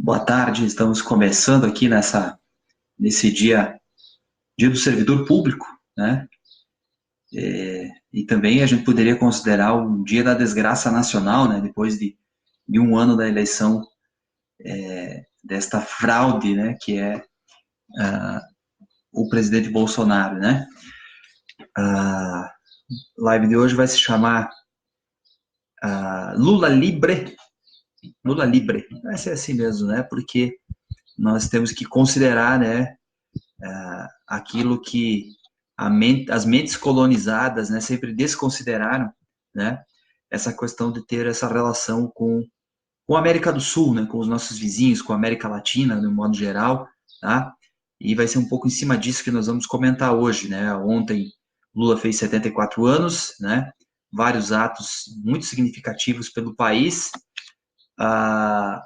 Boa tarde, estamos começando aqui nesse dia do servidor público, né? E também a gente poderia considerar um dia da desgraça nacional, né? Depois de um ano da eleição desta fraude, né? Que é o presidente Bolsonaro, né? A live de hoje vai se chamar Lula Libre. Lula Libre, vai ser assim mesmo, né? Porque nós temos que considerar, né? Aquilo que as mentes colonizadas, né, sempre desconsideraram, né, essa questão de ter essa relação com a América do Sul, né, com os nossos vizinhos, com a América Latina, no modo geral, tá? E vai ser um pouco em cima disso que nós vamos comentar hoje, né? Ontem Lula fez 74 anos, né? Vários atos muito significativos pelo país, ah,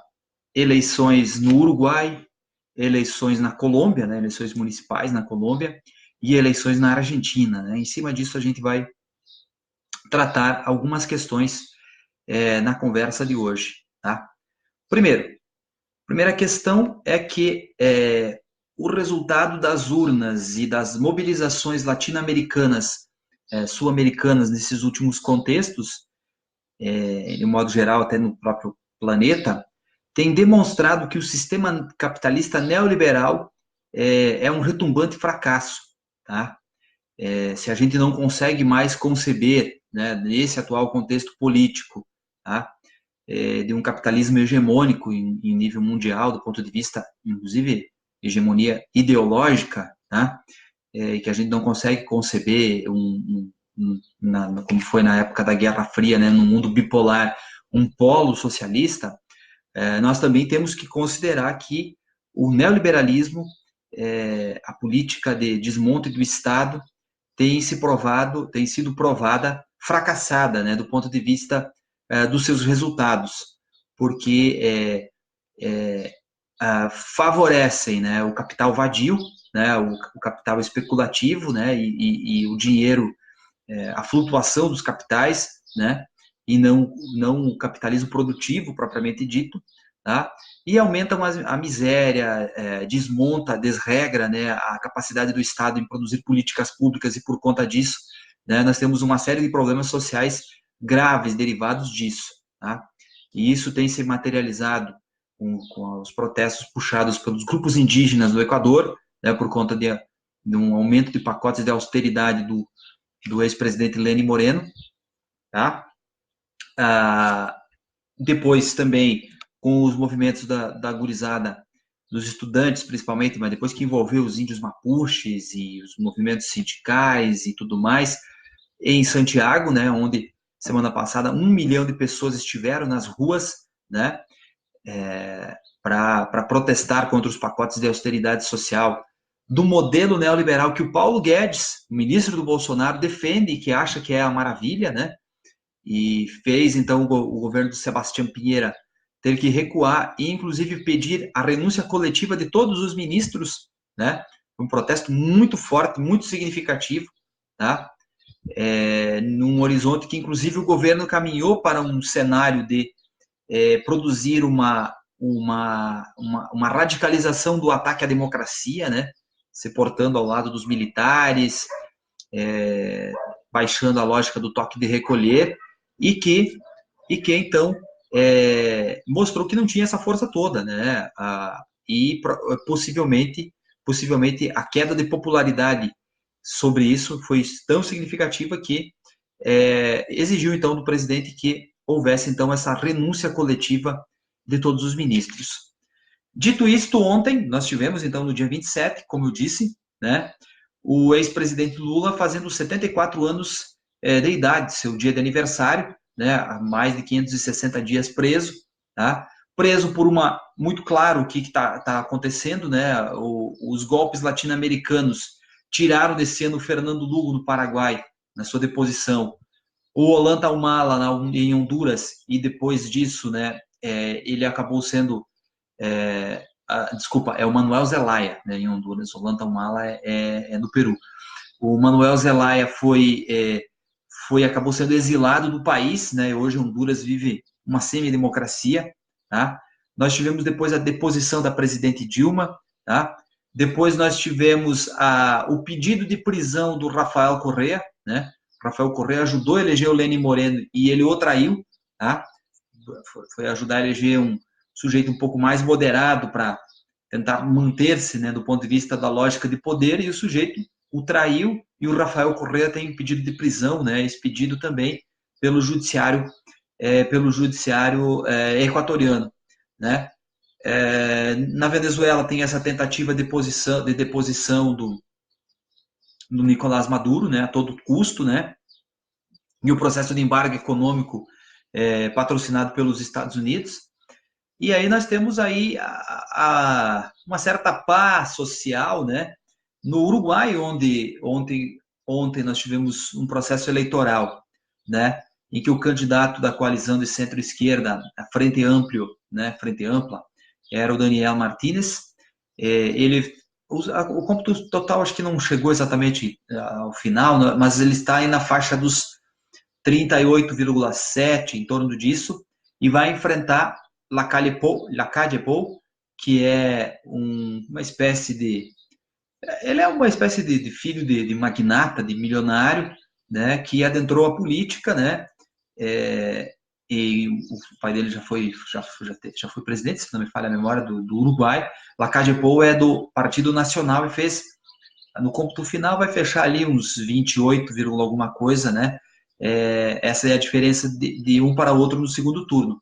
eleições no Uruguai, eleições na Colômbia, né, eleições municipais na Colômbia e eleições na Argentina. Né? Em cima disso, a gente vai tratar algumas questões na conversa de hoje. Tá? Primeira questão é que o resultado das urnas e das mobilizações latino-americanas, sul-americanas nesses últimos contextos, de modo geral, até no próprio planeta, tem demonstrado que o sistema capitalista neoliberal é um retumbante fracasso. Tá? Se a gente não consegue mais conceber, né, nesse atual contexto político, tá, de um capitalismo hegemônico em nível mundial, do ponto de vista, inclusive, hegemonia ideológica, tá, que a gente não consegue conceber como foi na época da Guerra Fria, né, no mundo bipolar, um polo socialista. Nós também temos que considerar que o neoliberalismo, a política de desmonte do Estado, tem sido provada fracassada, né, do ponto de vista dos seus resultados, porque favorecem, né, o capital vadio, né, o capital especulativo, né, e o dinheiro, a flutuação dos capitais, né, e não o capitalismo produtivo propriamente dito, tá? E aumentam a miséria, desmonta, desregra, né, a capacidade do Estado em produzir políticas públicas e por conta disso, né, nós temos uma série de problemas sociais graves derivados disso, tá? E isso tem se materializado com os protestos puxados pelos grupos indígenas do Equador, né, por conta de um aumento de pacotes de austeridade do ex-presidente Lenin Moreno, tá? Depois também com os movimentos da gurizada, dos estudantes principalmente, mas depois que envolveu os índios mapuches e os movimentos sindicais e tudo mais, em Santiago, né, onde semana passada 1 milhão de pessoas estiveram nas ruas, né, para protestar contra os pacotes de austeridade social do modelo neoliberal que o Paulo Guedes, o ministro do Bolsonaro, defende e que acha que é a maravilha, né? E fez, então, o governo de Sebastião Pinheira ter que recuar e, inclusive, pedir a renúncia coletiva de todos os ministros, né? Um protesto muito forte, muito significativo, tá? Num horizonte que, inclusive, o governo caminhou para um cenário de produzir uma radicalização do ataque à democracia, né? Se portando ao lado dos militares, baixando a lógica do toque de recolher, e que então mostrou que não tinha essa força toda, né? E possivelmente a queda de popularidade sobre isso foi tão significativa que exigiu então do presidente que houvesse então essa renúncia coletiva de todos os ministros. Dito isto, ontem nós tivemos então no dia 27, como eu disse, né, o ex-presidente Lula fazendo 74 anos de idade, seu dia de aniversário, né, há mais de 560 dias preso, tá? Preso por muito claro o que está acontecendo, né? Os golpes latino-americanos tiraram desse ano o Fernando Lugo do Paraguai na sua deposição, o Ollanta Humala em Honduras, e depois disso, né, ele acabou sendo desculpa, é o Manuel Zelaya, né, em Honduras. O Ollanta Humala é do Peru. O Manuel Zelaya acabou sendo exilado do país, né? Hoje Honduras vive uma semi-democracia, tá? Nós tivemos depois a deposição da presidente Dilma, tá? Depois nós tivemos o pedido de prisão do Rafael Correa, né? O Rafael Correa ajudou a eleger o Lenin Moreno e ele o traiu, tá? Foi ajudar a eleger um sujeito um pouco mais moderado para tentar manter-se, né, do ponto de vista da lógica de poder, e o sujeito o traiu, e o Rafael Correa tem pedido de prisão, né, expedido também pelo judiciário, equatoriano, né? Na Venezuela tem essa tentativa de deposição do Nicolás Maduro, né, a todo custo, né, e o processo de embargo econômico patrocinado pelos Estados Unidos. E aí nós temos aí uma certa paz social, né, no Uruguai, onde ontem nós tivemos um processo eleitoral, né, em que o candidato da coalizão de centro-esquerda, a Frente Amplio, né, Frente Ampla, era o Daniel Martínez. O cômputo total acho que não chegou exatamente ao final, mas ele está aí na faixa dos 38,7, em torno disso, e vai enfrentar Lacalle Pou, que é uma espécie de... Ele é uma espécie de filho de magnata, de milionário, né, que adentrou a política, né, e o pai dele já foi presidente, se não me falha a memória, do Uruguai. Lacalle Pou é do Partido Nacional e fez, no cômputo final, vai fechar ali uns 28, alguma coisa, né? Essa é a diferença de um para outro no segundo turno.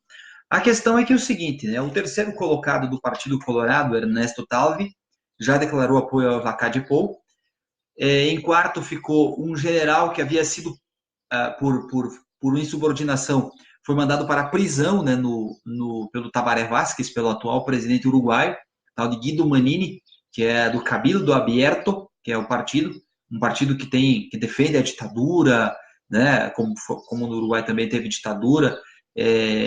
A questão é que é o seguinte, né? O terceiro colocado do Partido Colorado, Ernesto Talvi, já declarou apoio ao Lacalle Pou. Em quarto ficou um general que havia sido, por insubordinação, foi mandado para a prisão, né, pelo Tabaré Vázquez, pelo atual presidente uruguaio, tal de Guido Manini, que é do Cabildo Abierto, que é um partido que defende a ditadura, né, como no Uruguai também teve ditadura,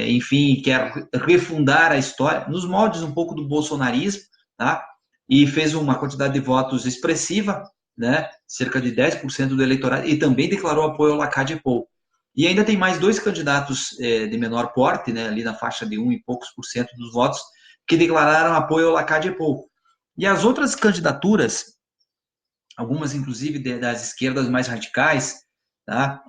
enfim, quer refundar a história, nos moldes um pouco do bolsonarismo, tá? E fez uma quantidade de votos expressiva, né, cerca de 10% do eleitorado, e também declarou apoio ao Lacalle Pou. E ainda tem mais dois candidatos de menor porte, né, ali na faixa de 1 e poucos por cento dos votos, que declararam apoio ao Lacalle Pou. E as outras candidaturas, algumas inclusive das esquerdas mais radicais, tá,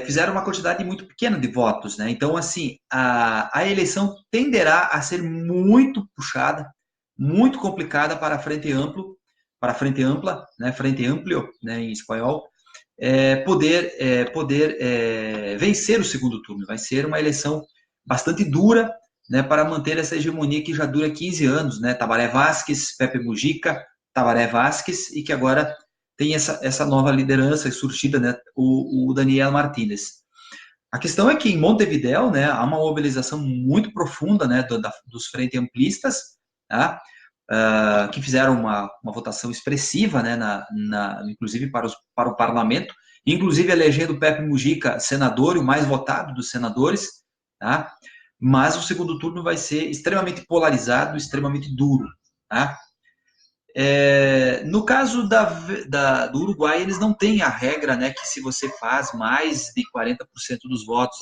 fizeram uma quantidade muito pequena de votos, né? Então, assim, a eleição tenderá a ser muito puxada, muito complicada para a Frente Ampla, né? Frente Amplio, né, em espanhol, poder vencer o segundo turno. Vai ser uma eleição bastante dura, né, para manter essa hegemonia que já dura 15 anos, né? Tabaré Vázquez, Pepe Mujica, Tabaré Vázquez, e que agora tem essa nova liderança surgida, né, o Daniel Martínez. A questão é que em Montevidéu, né, há uma mobilização muito profunda, né, dos frente amplistas, tá? Que fizeram uma votação expressiva, né, inclusive para o parlamento, inclusive elegendo Pepe Mujica senador, o mais votado dos senadores, tá? Mas o segundo turno vai ser extremamente polarizado, extremamente duro, tá? No caso do Uruguai, eles não têm a regra, né, que se você faz mais de 40% dos votos,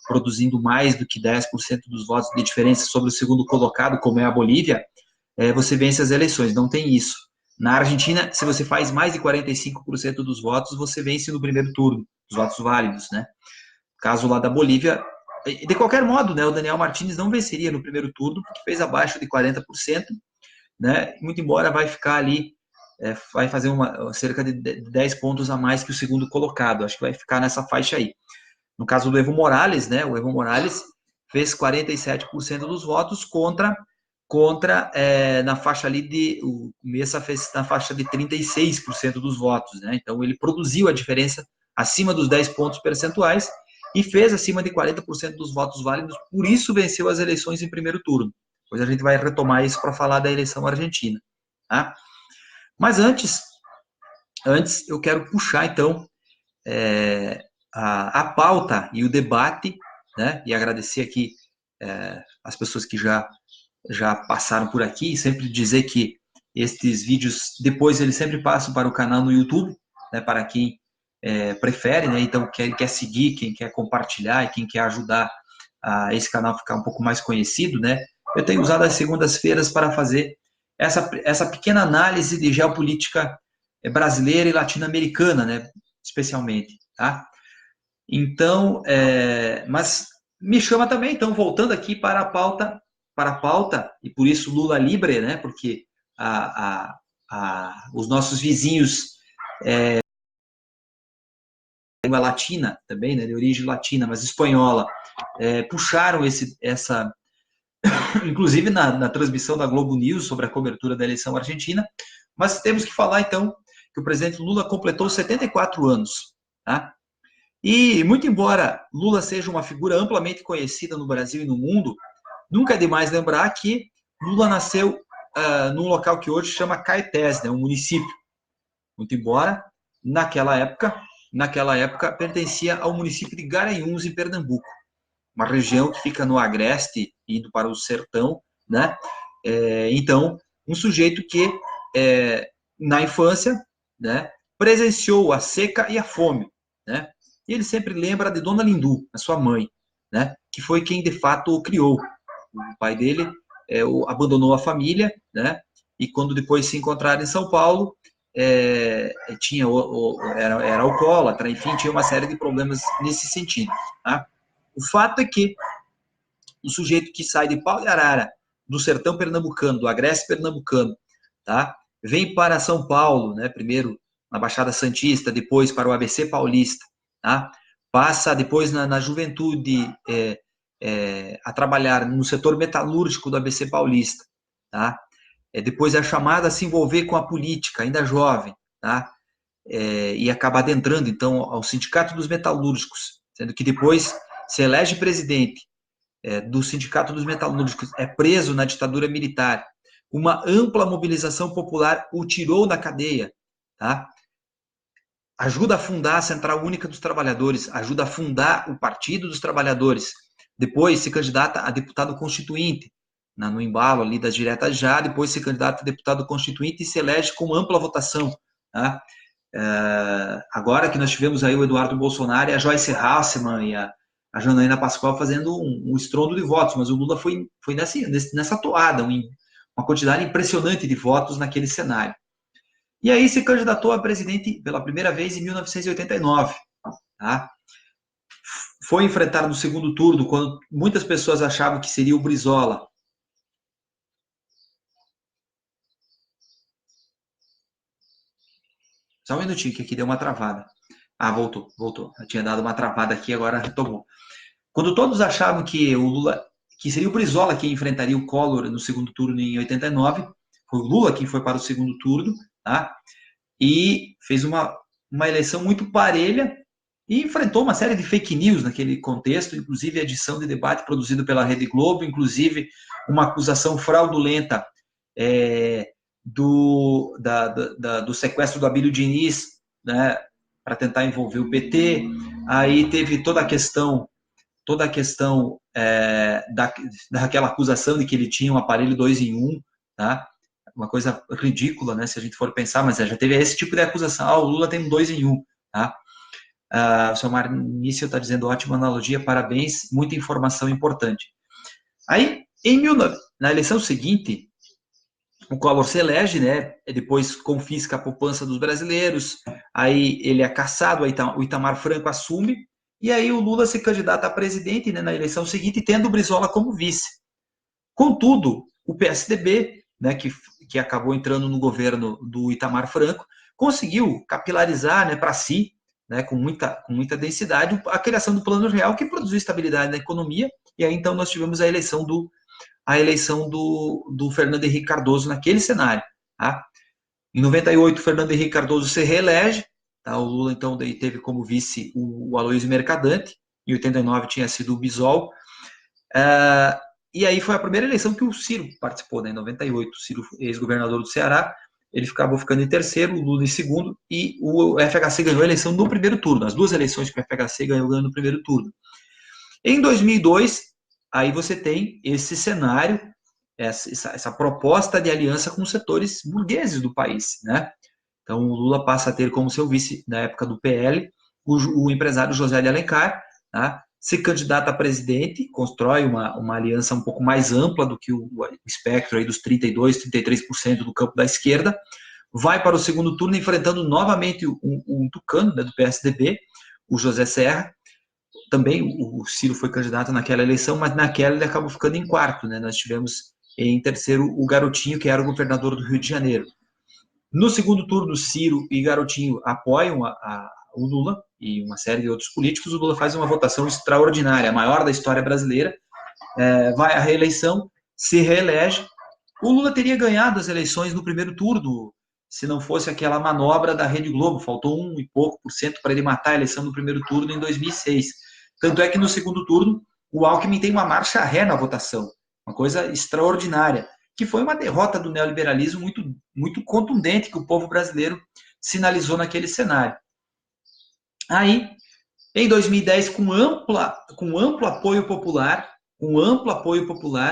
produzindo mais do que 10% dos votos de diferença sobre o segundo colocado, como é a Bolívia, você vence as eleições. Não tem isso. Na Argentina, se você faz mais de 45% dos votos, você vence no primeiro turno, os votos válidos, né? Caso lá da Bolívia, de qualquer modo, né, o Daniel Martínez não venceria no primeiro turno, porque fez abaixo de 40%, né? Muito embora vai ficar ali, vai fazer cerca de 10 pontos a mais que o segundo colocado. Acho que vai ficar nessa faixa aí. No caso do Evo Morales, né? O Evo Morales fez 47% dos votos contra na faixa ali o Mesa fez na faixa de 36% dos votos, né? Então ele produziu a diferença acima dos 10 pontos percentuais e fez acima de 40% dos votos válidos, por isso venceu as eleições em primeiro turno. Depois a gente vai retomar isso para falar da eleição argentina, tá? Mas antes eu quero puxar, então, a pauta e o debate, né? E agradecer aqui as pessoas que já passaram por aqui, e sempre dizer que estes vídeos, depois eles sempre passam para o canal no YouTube, né? Para quem prefere, né? Então, quem quer seguir, quem quer compartilhar e quem quer ajudar a esse canal ficar um pouco mais conhecido, né? eu tenho usado as segundas-feiras para fazer essa pequena análise de geopolítica brasileira e latino-americana, né, especialmente, tá? Então, mas me chama também, então, voltando aqui para a pauta, e por isso Lula livre, né, porque os nossos vizinhos, língua latina também, né, de origem latina, mas espanhola, puxaram essa, inclusive na transmissão da Globo News sobre a cobertura da eleição argentina, mas temos que falar, então, que o presidente Lula completou 74 anos, tá? E, muito embora Lula seja uma figura amplamente conhecida no Brasil e no mundo, nunca é demais lembrar que Lula nasceu num local que hoje chama Caetés, né, um município. Muito embora, naquela época pertencia ao município de Garanhuns, em Pernambuco, uma região que fica no agreste, indo para o sertão, né? Então, um sujeito que, na infância, né, presenciou a seca e a fome, né? E ele sempre lembra de Dona Lindu, a sua mãe, né? Que foi quem, de fato, o criou. O pai dele abandonou a família, né? E quando depois se encontraram em São Paulo, era alcoólatra, enfim, tinha uma série de problemas nesse sentido, tá? O fato é que o sujeito que sai de Pau de Arara, do sertão pernambucano, do agreste pernambucano, tá? Vem para São Paulo, né? Primeiro na Baixada Santista, depois para o ABC Paulista, tá? Passa depois na juventude a trabalhar no setor metalúrgico do ABC Paulista, tá? Depois é chamado a se envolver com a política, ainda jovem, tá? E acaba adentrando, então, ao Sindicato dos Metalúrgicos, sendo que depois se elege presidente do Sindicato dos Metalúrgicos, é preso na ditadura militar. Uma ampla mobilização popular o tirou da cadeia, tá? Ajuda a fundar a Central Única dos Trabalhadores, ajuda a fundar o Partido dos Trabalhadores. Depois se candidata a deputado constituinte, no embalo ali das diretas já, depois se candidata a deputado constituinte e se elege com ampla votação, tá? Agora que nós tivemos aí o Eduardo Bolsonaro e a Joyce Hasselmann e a Janaína Pascoal fazendo um estrondo de votos, mas o Lula foi nessa toada, uma quantidade impressionante de votos naquele cenário. E aí se candidatou a presidente pela primeira vez em 1989. Tá? Foi enfrentar no segundo turno, quando muitas pessoas achavam que seria o Brizola. Só um minutinho, que aqui deu uma travada. Voltou. Eu tinha dado uma travada aqui, agora retomou. Quando todos achavam que o Lula, que seria o Brizola quem enfrentaria o Collor no segundo turno em 89, foi o Lula quem foi para o segundo turno, tá? E fez uma eleição muito parelha e enfrentou uma série de fake news naquele contexto, inclusive a edição de debate produzido pela Rede Globo, inclusive uma acusação fraudulenta do sequestro do Abílio Diniz, né, para tentar envolver o PT. Aí teve toda a questão daquela acusação de que ele tinha um aparelho 2 em 1, tá? Uma coisa ridícula, né, se a gente for pensar, mas já teve esse tipo de acusação, o Lula tem um 2 em 1, tá? O seu Marnício está dizendo, ótima analogia, parabéns, muita informação importante. Aí, na eleição seguinte, o Collor se elege, né, depois confisca a poupança dos brasileiros, aí ele é cassado, o Itamar Franco assume, e aí o Lula se candidata a presidente, né, na eleição seguinte, tendo o Brizola como vice. Contudo, o PSDB, né, que acabou entrando no governo do Itamar Franco, conseguiu capilarizar, né, para si, né, com muita densidade, a criação do Plano Real, que produziu estabilidade na economia, e aí então nós tivemos a eleição do Fernando Henrique Cardoso naquele cenário. Tá? Em 98, o Fernando Henrique Cardoso se reelege, tá? O Lula então teve como vice o Aloysio Mercadante, em 89 tinha sido o Bisol, e aí foi a primeira eleição que o Ciro participou, né, em 98, o Ciro, ex-governador do Ceará, ele acabou ficando em terceiro, o Lula em segundo, e o FHC ganhou a eleição no primeiro turno, as duas eleições que o FHC ganhou no primeiro turno. Em 2002, aí você tem esse cenário, essa proposta de aliança com os setores burgueses do país, né? Então, o Lula passa a ter como seu vice, na época do PL, o empresário José de Alencar, tá? se candidata a presidente, constrói uma aliança um pouco mais ampla do que o espectro aí dos 32%, 33% do campo da esquerda, vai para o segundo turno enfrentando novamente um tucano, né, do PSDB, o José Serra. Também o Ciro foi candidato naquela eleição, mas naquela ele acabou ficando em quarto, né? Nós tivemos em terceiro o Garotinho, que era o governador do Rio de Janeiro. No segundo turno, Ciro e Garotinho apoiam o Lula e uma série de outros políticos. O Lula faz uma votação extraordinária, a maior da história brasileira, vai à reeleição, se reelege. O Lula teria ganhado as eleições no primeiro turno, se não fosse aquela manobra da Rede Globo. Faltou 1 e pouco por cento para ele matar a eleição no primeiro turno em 2006. Tanto é que no segundo turno, o Alckmin tem uma marcha ré na votação, uma coisa extraordinária, que foi uma derrota do neoliberalismo muito, muito contundente que o povo brasileiro sinalizou naquele cenário. Aí, em 2010, com amplo apoio popular,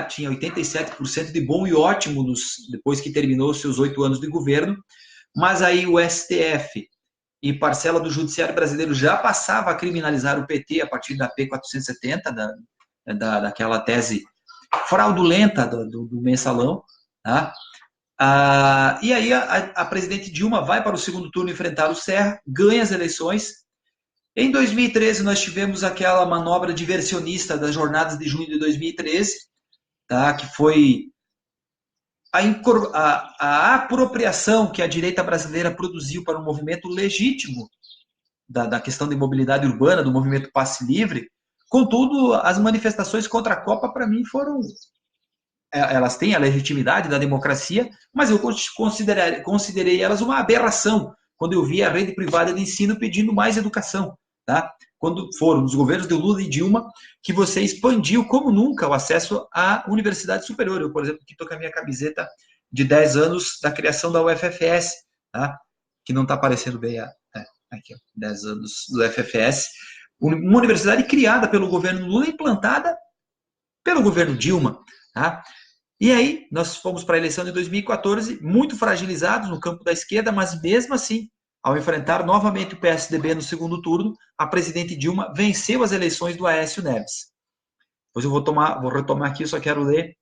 tinha 87% de bom e ótimo depois que terminou seus 8 anos de governo, mas aí o STF e parcela do judiciário brasileiro já passava a criminalizar o PT a partir da P470, daquela tese fraudulenta do mensalão, tá? E aí a presidente Dilma vai para o segundo turno enfrentar o Serra, ganha as eleições. Em 2013, nós tivemos aquela manobra diversionista das jornadas de junho de 2013, tá? Que foi a apropriação que a direita brasileira produziu para um movimento legítimo da questão de mobilidade urbana, do movimento passe livre. Contudo, as manifestações contra a Copa, para mim, elas têm a legitimidade da democracia, mas eu considerei elas uma aberração quando eu vi a rede privada de ensino pedindo mais educação, tá? Quando foram os governos de Lula e Dilma que você expandiu como nunca o acesso à universidade superior. Eu, por exemplo, aqui estou com a minha camiseta de 10 anos da criação da UFFS, tá? Que não está aparecendo bem aqui, 10 anos do UFFS, uma universidade criada pelo governo Lula e implantada pelo governo Dilma, tá? E aí, nós fomos para a eleição de 2014, muito fragilizados no campo da esquerda, mas mesmo assim, ao enfrentar novamente o PSDB no segundo turno, a presidente Dilma venceu as eleições do Aécio Neves. Depois eu vou retomar aqui, eu só quero ler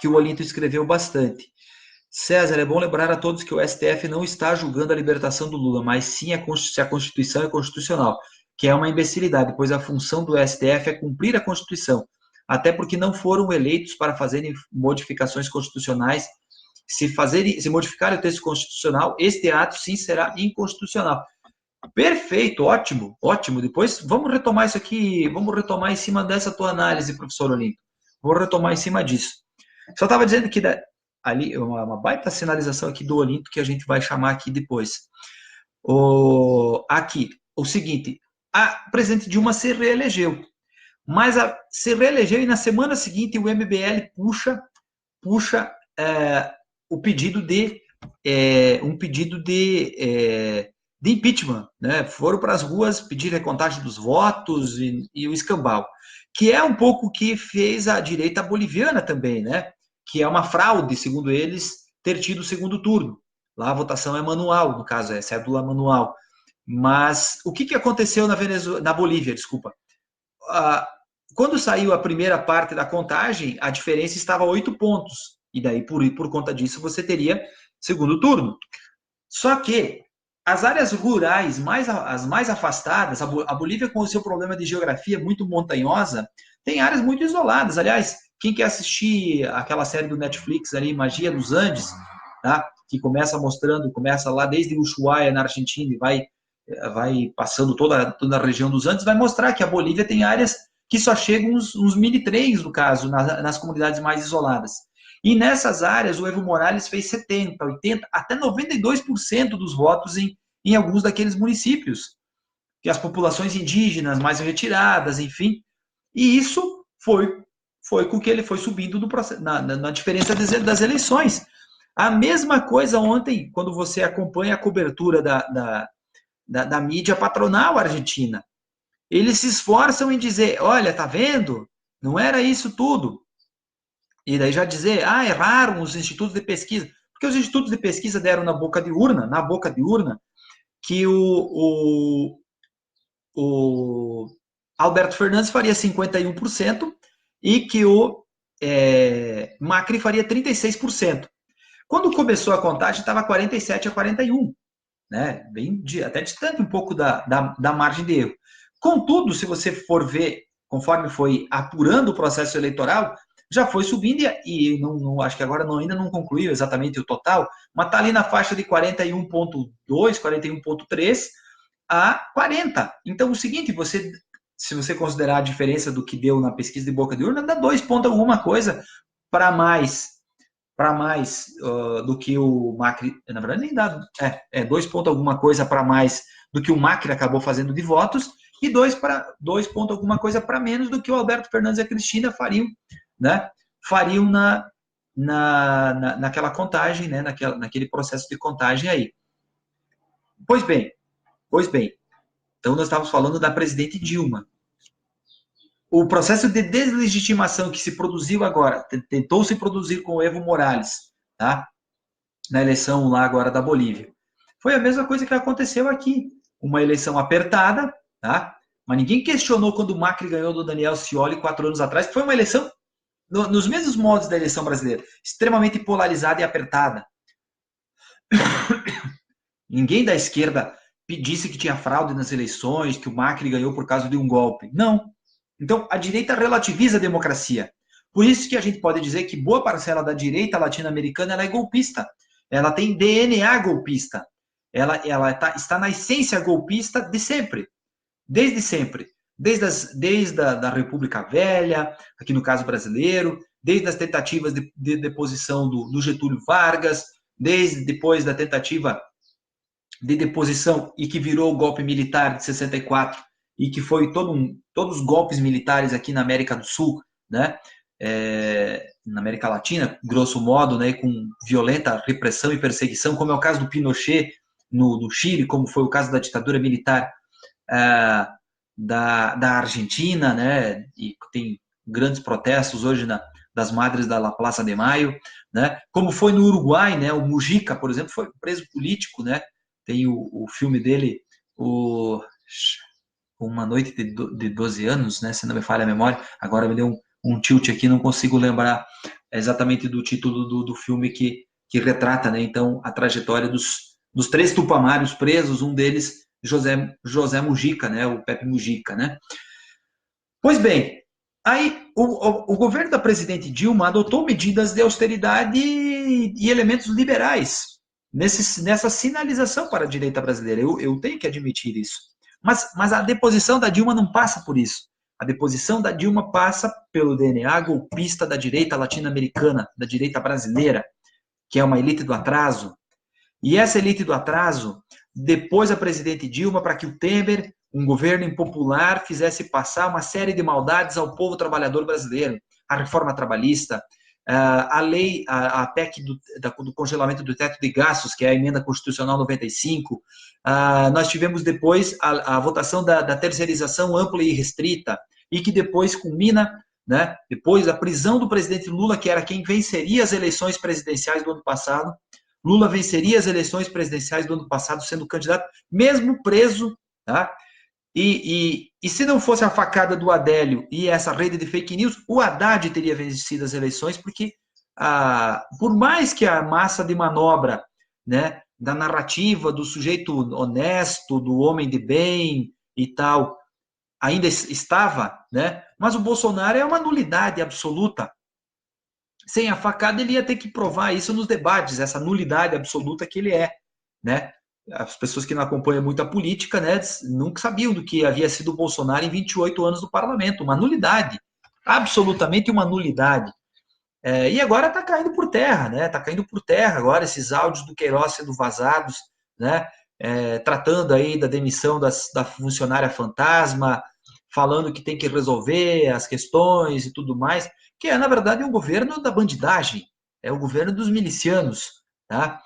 que o Olinto escreveu bastante. César, é bom lembrar a todos que o STF não está julgando a libertação do Lula, mas sim se a Constituição é constitucional, que é uma imbecilidade, pois a função do STF é cumprir a Constituição, até porque não foram eleitos para fazerem modificações constitucionais. Se modificar o texto constitucional, este ato sim será inconstitucional. Perfeito, ótimo, ótimo. Depois vamos retomar isso aqui, vamos retomar em cima dessa tua análise, professor Olinto. Vou retomar em cima disso. Só estava dizendo que ali, uma baita sinalização aqui do Olinto que a gente vai chamar aqui depois. Aqui, o seguinte, a presidente Dilma se reelegeu, mas se reelegeu e na semana seguinte o MBL puxa o pedido de de impeachment, né? Foram para as ruas pedir recontagem dos votos e o escambau, que é um pouco o que fez a direita boliviana também, né? Que é uma fraude, segundo eles, ter tido o segundo turno. Lá a votação é manual, no caso, é cédula manual. Mas o que aconteceu na Bolívia, desculpa? Quando saiu a primeira parte da contagem, a diferença estava a 8 pontos. E daí, por conta disso, você teria segundo turno. Só que as áreas rurais, as mais afastadas, a Bolívia, com o seu problema de geografia muito montanhosa, tem áreas muito isoladas. Aliás, quem quer assistir aquela série do Netflix ali, Magia dos Andes, tá? Que começa lá desde Ushuaia, na Argentina, e vai passando toda a região dos Andes, vai mostrar que a Bolívia tem áreas que só chegam uns mini trens, no caso, nas comunidades mais isoladas. E nessas áreas, o Evo Morales fez 70%, 80%, até 92% dos votos em alguns daqueles municípios, que as populações indígenas mais retiradas, enfim. E isso foi com que ele foi subindo na diferença das eleições. A mesma coisa ontem, quando você acompanha a cobertura da mídia patronal argentina. Eles se esforçam em dizer, olha, tá vendo? Não era isso tudo. E daí já dizer, erraram os institutos de pesquisa. Porque os institutos de pesquisa deram na boca de urna, que o Alberto Fernandes faria 51% e que o Macri faria 36%. Quando começou a contagem, estava 47-41, né? Bem, até distante um pouco da margem de erro. Contudo, se você for ver, conforme foi apurando o processo eleitoral, já foi subindo e não, acho que agora ainda não concluiu exatamente o total, mas está ali na faixa de 41,2, 41,3 a 40. Então, o seguinte, se você considerar a diferença do que deu na pesquisa de boca de urna, dá 2 pontos alguma coisa para mais do que o Macri, na verdade nem dá, 2 pontos alguma coisa para mais do que o Macri acabou fazendo de votos e 2 pontos alguma coisa para menos do que o Alberto Fernandes e a Cristina fariam, né? Fariam naquela contagem, né? Naquele processo de contagem aí. Pois bem, então nós estávamos falando da presidente Dilma. O processo de deslegitimação que se produziu agora, tentou se produzir com o Evo Morales, tá? Na eleição lá agora da Bolívia. Foi a mesma coisa que aconteceu aqui. Uma eleição apertada, tá? Mas ninguém questionou quando o Macri ganhou do Daniel Scioli 4 anos atrás, que foi uma eleição nos mesmos modos da eleição brasileira, extremamente polarizada e apertada. Ninguém da esquerda disse que tinha fraude nas eleições, que o Macri ganhou por causa de um golpe. Não. Então, a direita relativiza a democracia. Por isso que a gente pode dizer que boa parcela da direita latino-americana ela é golpista. Ela tem DNA golpista. Ela está na essência golpista de sempre. Desde sempre. Desde a República Velha, aqui no caso brasileiro, desde as tentativas de deposição do Getúlio Vargas, desde depois da tentativa de deposição e que virou o golpe militar de 64 e que foi todos os golpes militares aqui na América do Sul, né? Na América Latina, grosso modo, né, com violenta repressão e perseguição, como é o caso do Pinochet no Chile, como foi o caso da ditadura militar da Argentina, né, e tem grandes protestos hoje das Madres da Plaza de Maio, né, como foi no Uruguai, né, o Mujica, por exemplo, foi preso político, né, tem o filme dele, Uma Noite de 12 Anos, né, se não me falha a memória, agora me deu um tilt aqui, não consigo lembrar exatamente do título do filme que retrata, né, então, a trajetória dos 3 tupamaros presos, um deles, José Mujica, né, o Pepe Mujica, né. Pois bem, aí o governo da presidente Dilma adotou medidas de austeridade e elementos liberais nessa sinalização para a direita brasileira. Eu tenho que admitir isso. Mas a deposição da Dilma não passa por isso. A deposição da Dilma passa pelo DNA golpista da direita latino-americana, da direita brasileira, que é uma elite do atraso. E essa elite do atraso, depois a presidente Dilma, para que o Temer, um governo impopular, fizesse passar uma série de maldades ao povo trabalhador brasileiro. A reforma trabalhista, a lei, a PEC do congelamento do teto de gastos, que é a emenda constitucional 95. Nós tivemos depois a votação da terceirização ampla e restrita, e que depois culmina, né, depois da prisão do presidente Lula, que era quem venceria as eleições presidenciais do ano passado. Lula venceria as eleições presidenciais do ano passado sendo candidato, mesmo preso, tá? E se não fosse a facada do Adélio e essa rede de fake news, o Haddad teria vencido as eleições, porque por mais que a massa de manobra, né, da narrativa do sujeito honesto, do homem de bem e tal, ainda estava, né, mas o Bolsonaro é uma nulidade absoluta. Sem a facada, ele ia ter que provar isso nos debates, essa nulidade absoluta que ele é, né? As pessoas que não acompanham muito a política, né, nunca sabiam do que havia sido o Bolsonaro em 28 anos no parlamento, uma nulidade, absolutamente uma nulidade. E agora está caindo por terra, né? Está caindo por terra agora esses áudios do Queiroz sendo vazados, né? Tratando aí da demissão da funcionária fantasma, falando que tem que resolver as questões e tudo mais, que é, na verdade, um governo da bandidagem, é o governo dos milicianos, tá?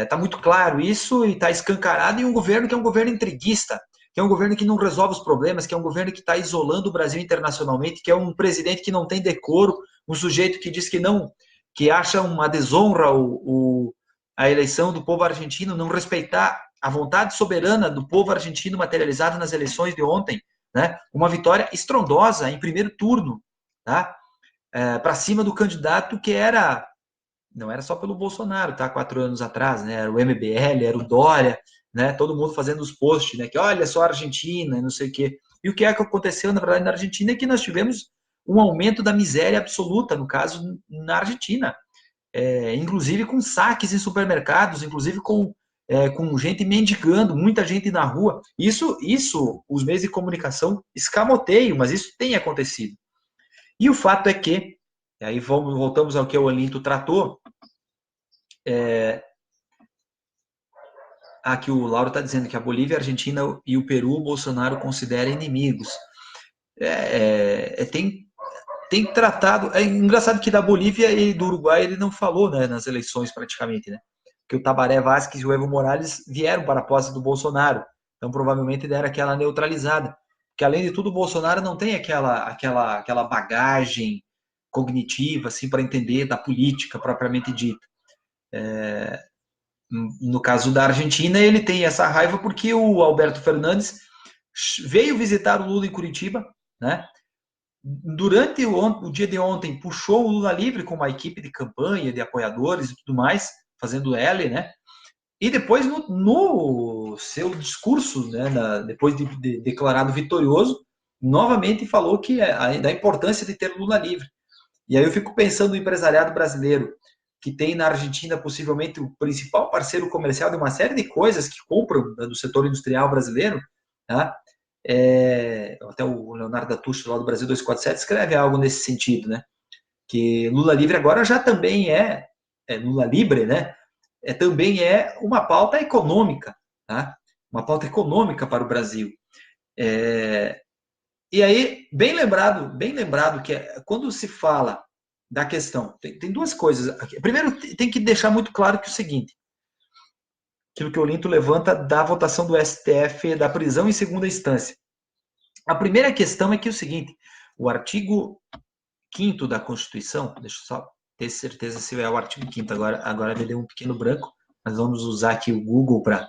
Tá muito claro isso e está escancarado, e um governo que é um governo entreguista, que é um governo que não resolve os problemas, que é um governo que está isolando o Brasil internacionalmente, que é um presidente que não tem decoro, um sujeito que diz que não, que acha uma desonra a eleição do povo argentino, não respeitar a vontade soberana do povo argentino materializada nas eleições de ontem, né? Uma vitória estrondosa em primeiro turno, tá? Para cima do candidato que não era só pelo Bolsonaro, tá? 4 anos atrás, né? Era o MBL, era o Dória, né? Todo mundo fazendo os posts, né? Que olha só a Argentina, não sei o quê. E o que é que aconteceu, na verdade, na Argentina é que nós tivemos um aumento da miséria absoluta, no caso, na Argentina. Inclusive com saques em supermercados, inclusive com gente mendigando, muita gente na rua. Isso, os meios de comunicação escamoteiam, mas isso tem acontecido. E o fato é que, e aí voltamos ao que o Olinto tratou, aqui o Lauro está dizendo que a Bolívia, a Argentina e o Peru, o Bolsonaro considera inimigos. Tem tratado. É engraçado que da Bolívia e do Uruguai ele não falou, né, nas eleições praticamente, né? Que o Tabaré Vázquez e o Evo Morales vieram para a posse do Bolsonaro. Então provavelmente deram aquela neutralizada. Porque além de tudo, o Bolsonaro não tem aquela bagagem cognitiva assim para entender da política propriamente dita. No caso da Argentina, ele tem essa raiva porque o Alberto Fernandes veio visitar o Lula em Curitiba, né? Durante o dia de ontem, puxou o Lula livre com uma equipe de campanha, de apoiadores e tudo mais, fazendo L, né? E depois, no seu discurso, né, depois de declarado vitorioso, novamente falou da importância de ter Lula livre. E aí eu fico pensando no empresariado brasileiro, que tem na Argentina possivelmente o principal parceiro comercial de uma série de coisas que compram, né, do setor industrial brasileiro, tá? Até o Leonardo Datucci, lá do Brasil 247, escreve algo nesse sentido, né? Que Lula livre agora já também Lula livre, né? Também é uma pauta econômica, tá? Uma pauta econômica para o Brasil. E aí, bem lembrado que quando se fala da questão, tem duas coisas aqui. Primeiro, tem que deixar muito claro que é o seguinte, aquilo que o Olinto levanta da votação do STF da prisão em segunda instância. A primeira questão é que é o seguinte, o artigo 5º da Constituição, deixa eu só ter certeza se é o artigo 5º, agora me deu um pequeno branco, mas vamos usar aqui o Google para...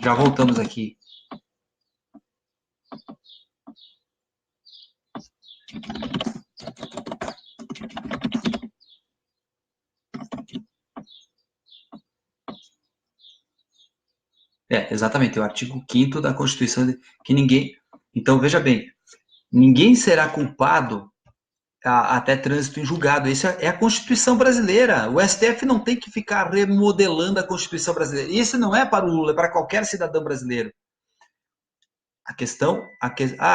Já voltamos aqui. Exatamente, é o artigo 5º da Constituição, que ninguém... Então, veja bem, ninguém será culpado até trânsito em julgado. Isso é a Constituição brasileira. O STF não tem que ficar remodelando a Constituição brasileira. Isso não é para o Lula, é para qualquer cidadão brasileiro.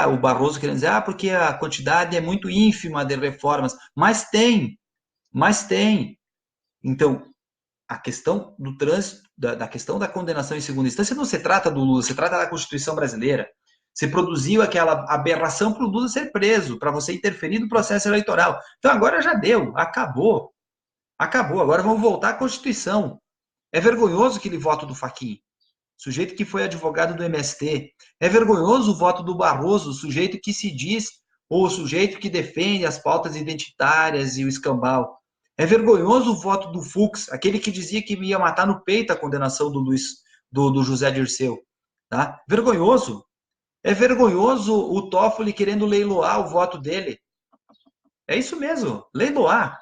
O Barroso querendo dizer, porque a quantidade é muito ínfima de reformas, mas tem. Então, a questão do trânsito, da questão da condenação em segunda instância não se trata do Lula, se trata da Constituição brasileira. Você produziu aquela aberração para o Lula ser preso, para você interferir no processo eleitoral. Então agora já deu, acabou. Agora vamos voltar à Constituição. É vergonhoso aquele voto do Fachin, sujeito que foi advogado do MST. É vergonhoso o voto do Barroso, sujeito que se diz, ou o sujeito que defende as pautas identitárias e o escambau. É vergonhoso o voto do Fux, aquele que dizia que ia matar no peito a condenação do José Dirceu. Tá? Vergonhoso. É vergonhoso o Toffoli querendo leiloar o voto dele. É isso mesmo, leiloar.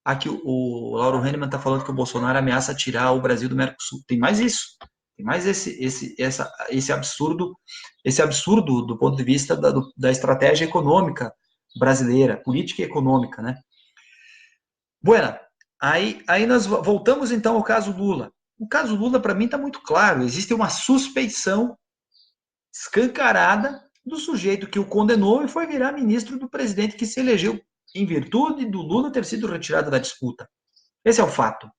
Aqui o Lauro Henneman está falando que o Bolsonaro ameaça tirar o Brasil do Mercosul. Tem mais isso. Tem mais esse absurdo do ponto de vista da estratégia econômica brasileira, política e econômica, né? Bueno, aí nós voltamos então ao caso Lula. O caso Lula, para mim, está muito claro. Existe uma suspeição escancarada do sujeito que o condenou e foi virar ministro do presidente que se elegeu em virtude do Lula ter sido retirado da disputa. Esse é o fato.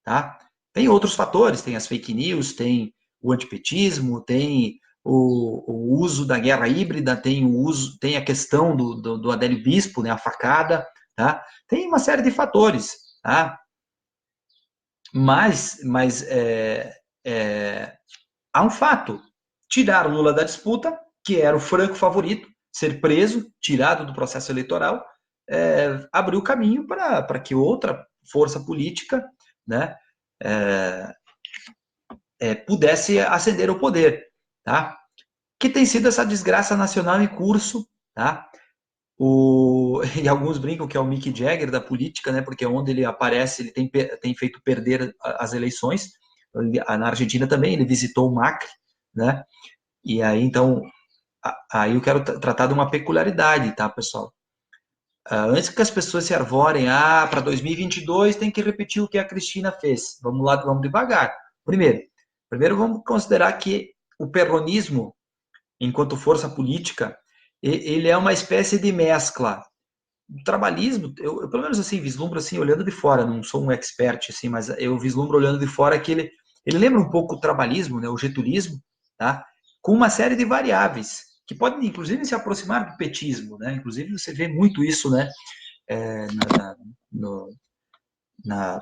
Tá? Tem outros fatores, tem as fake news, tem o antipetismo, tem o uso da guerra híbrida, tem a questão do Adélio Bispo, né, a facada, tá? Tem uma série de fatores, tá? Mas há um fato: tirar o Lula da disputa, que era o franco favorito, ser preso, tirado do processo eleitoral, abriu caminho para que outra força política, né, pudesse ascender ao poder, tá? Que tem sido essa desgraça nacional em curso, tá? E alguns brincam que é o Mick Jagger da política, né? Porque onde ele aparece, ele tem feito perder as eleições. Na Argentina também, ele visitou o Macri, né? E aí, então, aí eu quero tratar de uma peculiaridade, tá, pessoal? Antes que as pessoas se arvorem, para 2022 tem que repetir o que a Cristina fez. Vamos lá, vamos devagar. Primeiro vamos considerar que o peronismo, enquanto força política, ele é uma espécie de mescla. O trabalhismo, eu pelo menos assim vislumbro assim olhando de fora, não sou um expert assim, mas eu vislumbro olhando de fora que ele lembra um pouco o trabalhismo, né, o getulismo, tá? Com uma série de variáveis que podem inclusive se aproximar do petismo, né? Inclusive você vê muito isso, né? É,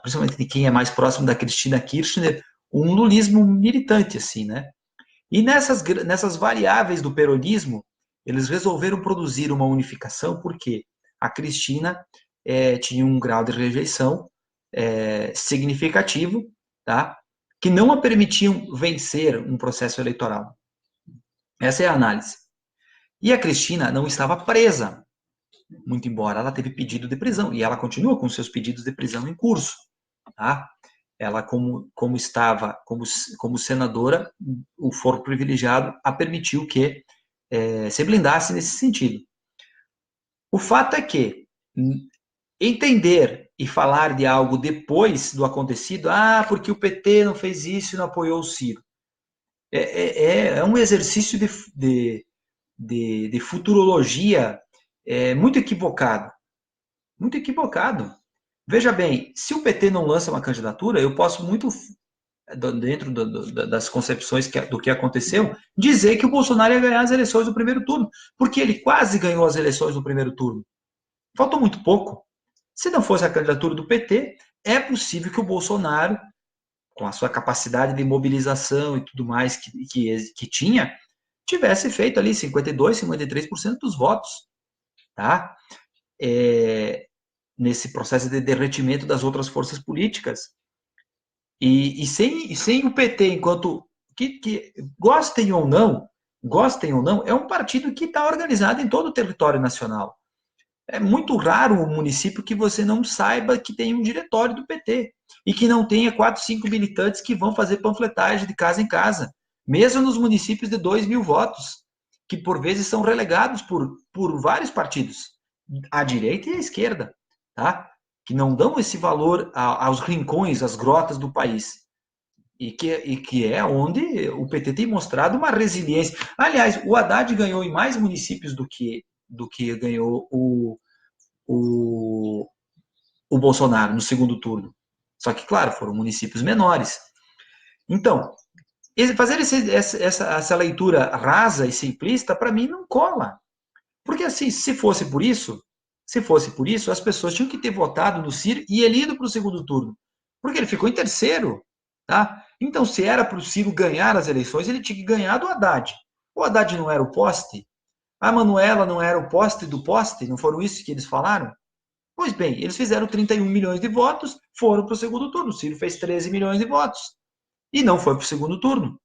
principalmente de quem é mais próximo da Cristina Kirchner, um lulismo militante assim, né? E nessas variáveis do peronismo, eles resolveram produzir uma unificação, porque a Cristina tinha um grau de rejeição significativo, tá? Que não a permitiam vencer um processo eleitoral. Essa é a análise. E a Cristina não estava presa, muito embora ela teve pedido de prisão, e ela continua com seus pedidos de prisão em curso, tá? Ela, como estava como senadora, o foro privilegiado a permitiu que se blindasse nesse sentido. O fato é que entender e falar de algo depois do acontecido, porque o PT não fez isso e não apoiou o Ciro, é um exercício de futurologia muito equivocado. Muito equivocado. Veja bem, se o PT não lança uma candidatura, eu posso muito, dentro das concepções do que aconteceu, dizer que o Bolsonaro ia ganhar as eleições do primeiro turno, porque ele quase ganhou as eleições do primeiro turno. Faltou muito pouco. Se não fosse a candidatura do PT, é possível que o Bolsonaro, com a sua capacidade de mobilização e tudo mais que tinha, tivesse feito ali 52%, 53% dos votos. Tá? Nesse processo de derretimento das outras forças políticas. E sem o PT, enquanto que gostem ou não, é um partido que está organizado em todo o território nacional. É muito raro um município que você não saiba que tem um diretório do PT e que não tenha 4, 5 militantes que vão fazer panfletagem de casa em casa, mesmo nos municípios de 2.000 votos, que por vezes são relegados por vários partidos, à direita e à esquerda, tá? Que não dão esse valor aos rincões, às grotas do país. E que é onde o PT tem mostrado uma resiliência. Aliás, o Haddad ganhou em mais municípios do que ganhou o Bolsonaro no segundo turno. Só que, claro, foram municípios menores. Então, fazer essa leitura rasa e simplista, para mim, não cola. Porque, assim, se fosse por isso, as pessoas tinham que ter votado no Ciro e ele ido para o segundo turno. Porque ele ficou em terceiro. Tá? Então, se era para o Ciro ganhar as eleições, ele tinha que ganhar do Haddad. O Haddad não era o poste? A Manuela não era o poste do poste? Não foram isso que eles falaram? Pois bem, eles fizeram 31 milhões de votos, foram para o segundo turno. O Ciro fez 13 milhões de votos e não foi para o segundo turno.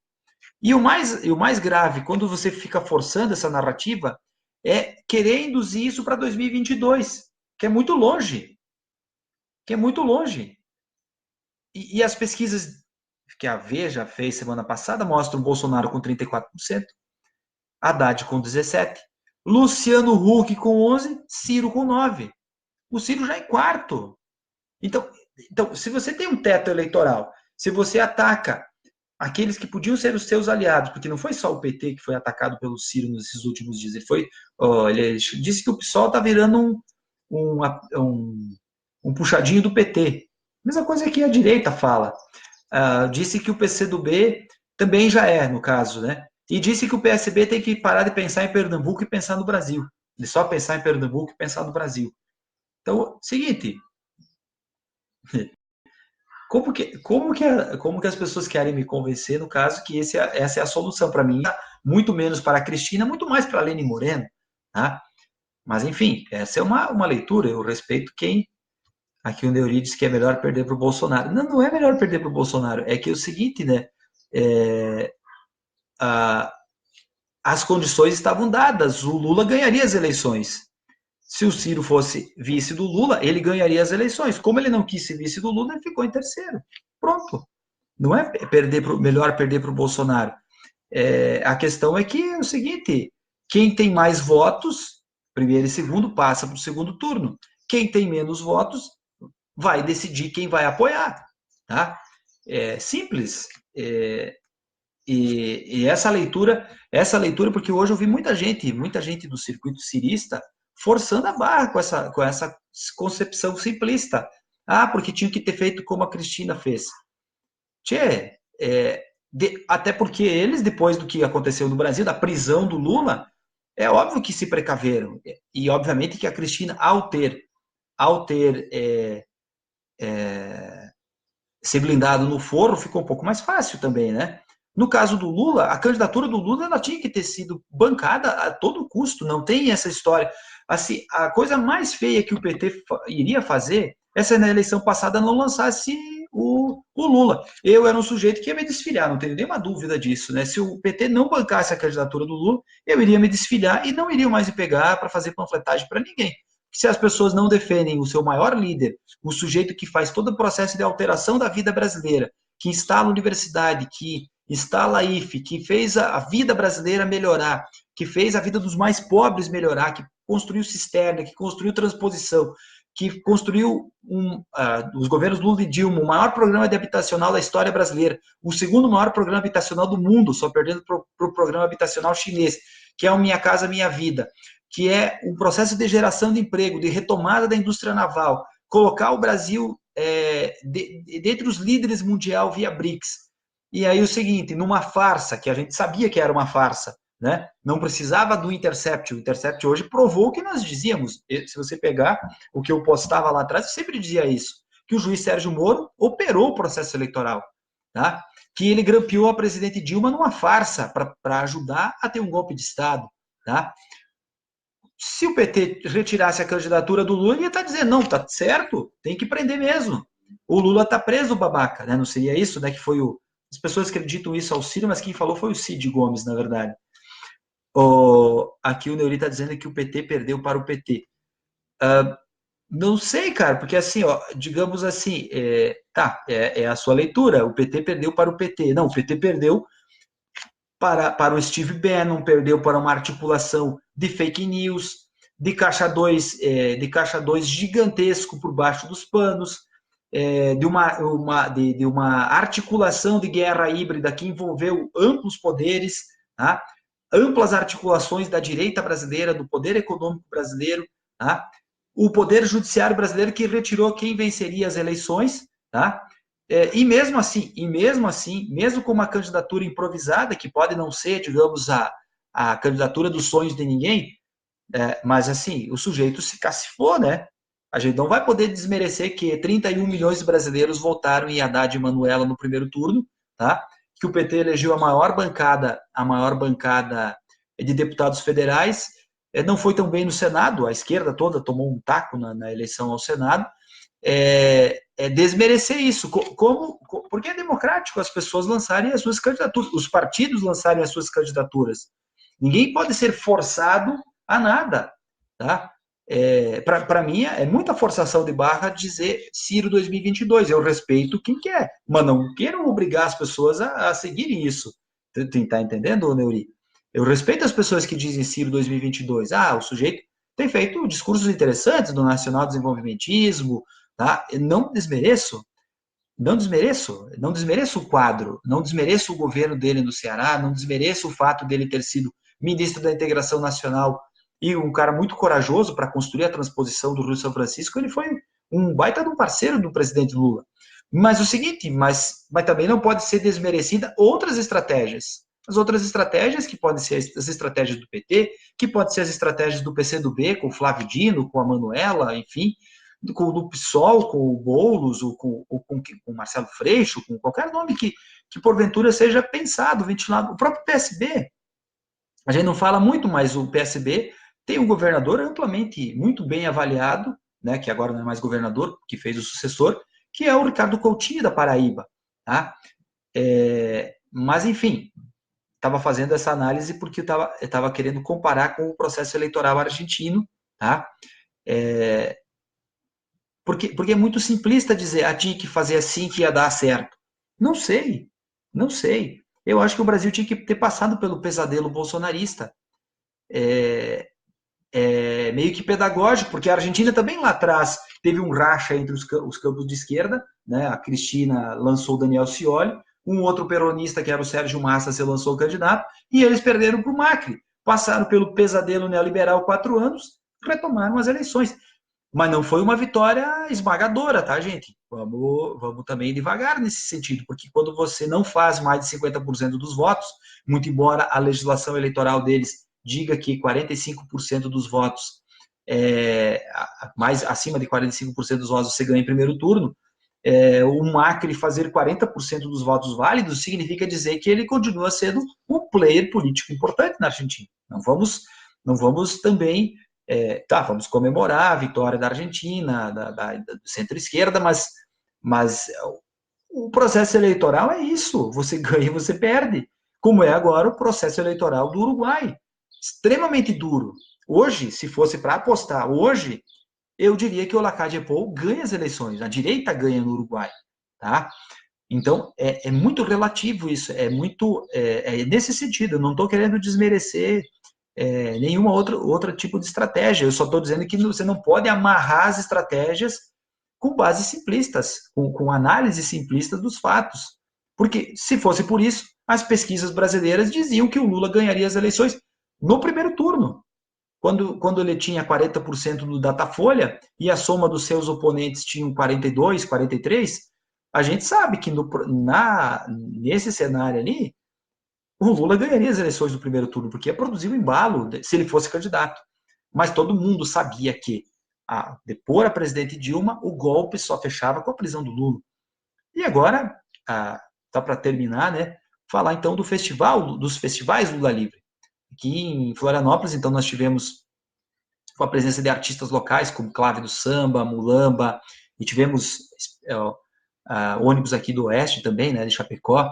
E o mais grave, quando você fica forçando essa narrativa, é querer induzir isso para 2022, que é muito longe. que é muito longe. E as pesquisas que a Veja fez semana passada mostram o Bolsonaro com 34%, Haddad com 17%, Luciano Huck com 11%, Ciro com 9%. O Ciro já é quarto. Então, se você tem um teto eleitoral, se você ataca aqueles que podiam ser os seus aliados, porque não foi só o PT que foi atacado pelo Ciro nesses últimos dias, ele disse que o PSOL está virando um puxadinho do PT. Mesma coisa que a direita fala. Disse que o PCdoB também já é, no caso, né? E disse que o PSB tem que parar de pensar em Pernambuco e pensar no Brasil. De só pensar em Pernambuco e pensar no Brasil. Então, seguinte, como que as pessoas querem me convencer, no caso, que essa é a solução para mim, muito menos para a Cristina, muito mais para a Lene Moreno, tá? Mas, enfim, essa é uma leitura, eu respeito quem... Aqui o Neuri diz que é melhor perder para o Bolsonaro. Não, não é melhor perder para o Bolsonaro, é que é o seguinte, né? É, a, as condições estavam dadas, o Lula ganharia as eleições. Se o Ciro fosse vice do Lula, ele ganharia as eleições. Como ele não quis ser vice do Lula, ele ficou em terceiro. Pronto. Não é melhor perder para o Bolsonaro. A questão é que é o seguinte: quem tem mais votos, primeiro e segundo, passa para o segundo turno. Quem tem menos votos vai decidir quem vai apoiar. Tá? É simples. E essa leitura, porque hoje eu vi muita gente do circuito cirista forçando a barra com essa concepção simplista. Porque tinha que ter feito como a Cristina fez. Tchê, até porque eles, depois do que aconteceu no Brasil, da prisão do Lula, é óbvio que se precaveram. E, obviamente, que a Cristina, ao ter ser blindado no foro, ficou um pouco mais fácil também, né? No caso do Lula, a candidatura do Lula ela tinha que ter sido bancada a todo custo, não tem essa história. Assim, a coisa mais feia que o PT iria fazer é se na eleição passada não lançasse o Lula. Eu era um sujeito que ia me desfiliar, não tenho nenhuma dúvida disso, né? Se o PT não bancasse a candidatura do Lula, eu iria me desfiliar e não iriam mais me pegar para fazer panfletagem para ninguém. Se as pessoas não defendem o seu maior líder, o sujeito que faz todo o processo de alteração da vida brasileira, que instala a universidade, que instala a IFE, que fez a vida brasileira melhorar, que fez a vida dos mais pobres melhorar, que construiu cisterna, que construiu transposição, que construiu os governos Lula e Dilma, o maior programa de habitacional da história brasileira, o segundo maior programa habitacional do mundo, só perdendo para o programa habitacional chinês, que é o Minha Casa Minha Vida, que é um processo de geração de emprego, de retomada da indústria naval, colocar o Brasil dentre os líderes mundial via BRICS. E aí o seguinte, numa farsa, que a gente sabia que era uma farsa, né? Não precisava do Intercept. O Intercept hoje provou o que nós dizíamos. Se você pegar o que eu postava lá atrás, eu sempre dizia isso, que o juiz Sérgio Moro operou o processo eleitoral, tá? Que ele grampeou a presidente Dilma numa farsa para ajudar a ter um golpe de Estado, tá? Se o PT retirasse a candidatura do Lula, ia estar dizendo, não, tá certo, tem que prender mesmo. O Lula tá preso, babaca, né? Não seria isso, né? Que foi as pessoas acreditam isso ao Ciro, mas quem falou foi o Cid Gomes, na verdade. Aqui o Neuri está dizendo que o PT perdeu para o PT. Não sei, cara, porque assim, digamos assim, é a sua leitura, o PT perdeu para o PT. Não, o PT perdeu para o Steve Bannon, perdeu para uma articulação de fake news, de caixa 2 gigantesco por baixo dos panos, de uma articulação de guerra híbrida que envolveu amplos poderes, tá? Amplas articulações da direita brasileira, do poder econômico brasileiro, tá? O poder judiciário brasileiro que retirou quem venceria as eleições, tá? E mesmo assim, mesmo com uma candidatura improvisada, que pode não ser, digamos, a candidatura dos sonhos de ninguém, mas assim, o sujeito se cacifou, né? A gente não vai poder desmerecer que 31 milhões de brasileiros votaram em Haddad e Manuela no primeiro turno, tá? Que o PT elegeu a maior bancada de deputados federais, não foi tão bem no Senado, a esquerda toda tomou um taco na eleição ao Senado, desmerecer isso, porque é democrático as pessoas lançarem as suas candidaturas, os partidos lançarem as suas candidaturas. Ninguém pode ser forçado a nada, tá? Para mim, é muita forçação de barra dizer Ciro 2022. Eu respeito quem quer, mas não quero obrigar as pessoas a seguirem isso. Tu tá entendendo, Neuri? Eu respeito as pessoas que dizem Ciro 2022. O sujeito tem feito discursos interessantes do nacional desenvolvimentismo, tá? Eu não desmereço, não desmereço o quadro, não desmereço o governo dele no Ceará, não desmereço o fato dele ter sido ministro da Integração Nacional e um cara muito corajoso para construir a transposição do Rio São Francisco. Ele foi um baita de um parceiro do presidente Lula. Mas o seguinte, mas também não pode ser desmerecida outras estratégias. As outras estratégias, que podem ser as estratégias do PT, que podem ser as estratégias do PCdoB, com o Flávio Dino, com a Manuela, enfim, com o PSOL, com o Boulos, ou com o Marcelo Freixo, com qualquer nome que porventura seja pensado, ventilado. O próprio PSB, a gente não fala muito, mas o PSB tem um governador amplamente, muito bem avaliado, né, que agora não é mais governador, que fez o sucessor, que é o Ricardo Coutinho, da Paraíba. Tá? Mas, enfim, estava fazendo essa análise porque eu estava querendo comparar com o processo eleitoral argentino, tá? Porque é muito simplista dizer, tinha que fazer assim que ia dar certo. Não sei, não sei. Eu acho que o Brasil tinha que ter passado pelo pesadelo bolsonarista. Meio que pedagógico, porque a Argentina também lá atrás teve um racha entre os campos de esquerda, né? A Cristina lançou o Daniel Scioli, um outro peronista, que era o Sérgio Massa, se lançou o candidato, e eles perderam para o Macri. Passaram pelo pesadelo neoliberal 4 anos, retomaram as eleições. Mas não foi uma vitória esmagadora, tá, gente? Vamos também devagar nesse sentido, porque quando você não faz mais de 50% dos votos, muito embora a legislação eleitoral deles diga que 45% dos votos, mais acima de 45% dos votos você ganha em primeiro turno, o Macri fazer 40% dos votos válidos significa dizer que ele continua sendo um player político importante na Argentina. Não vamos também vamos comemorar a vitória da Argentina, do centro-esquerda, mas o processo eleitoral é isso, você ganha e você perde, como é agora o processo eleitoral do Uruguai, extremamente duro. Hoje, se fosse para apostar, hoje, eu diria que o Lacalle Pou ganha as eleições, a direita ganha no Uruguai, tá? Então, é muito relativo isso, nesse sentido, eu não estou querendo desmerecer nenhuma outra tipo de estratégia. Eu só estou dizendo que você não pode amarrar as estratégias com bases simplistas, com análise simplista dos fatos. Porque, se fosse por isso, as pesquisas brasileiras diziam que o Lula ganharia as eleições no primeiro turno. Quando ele tinha 40% do Datafolha e a soma dos seus oponentes tinham 42, 43, a gente sabe que nesse cenário ali, o Lula ganharia as eleições do primeiro turno, porque ia produzir um embalo se ele fosse candidato. Mas todo mundo sabia que, depor a presidente Dilma, o golpe só fechava com a prisão do Lula. E agora, só para terminar, né, falar então dos festivais Lula Livre. Aqui em Florianópolis, então, nós tivemos com a presença de artistas locais, como Clave do Samba, Mulamba, e tivemos ônibus aqui do Oeste também, né, de Chapecó,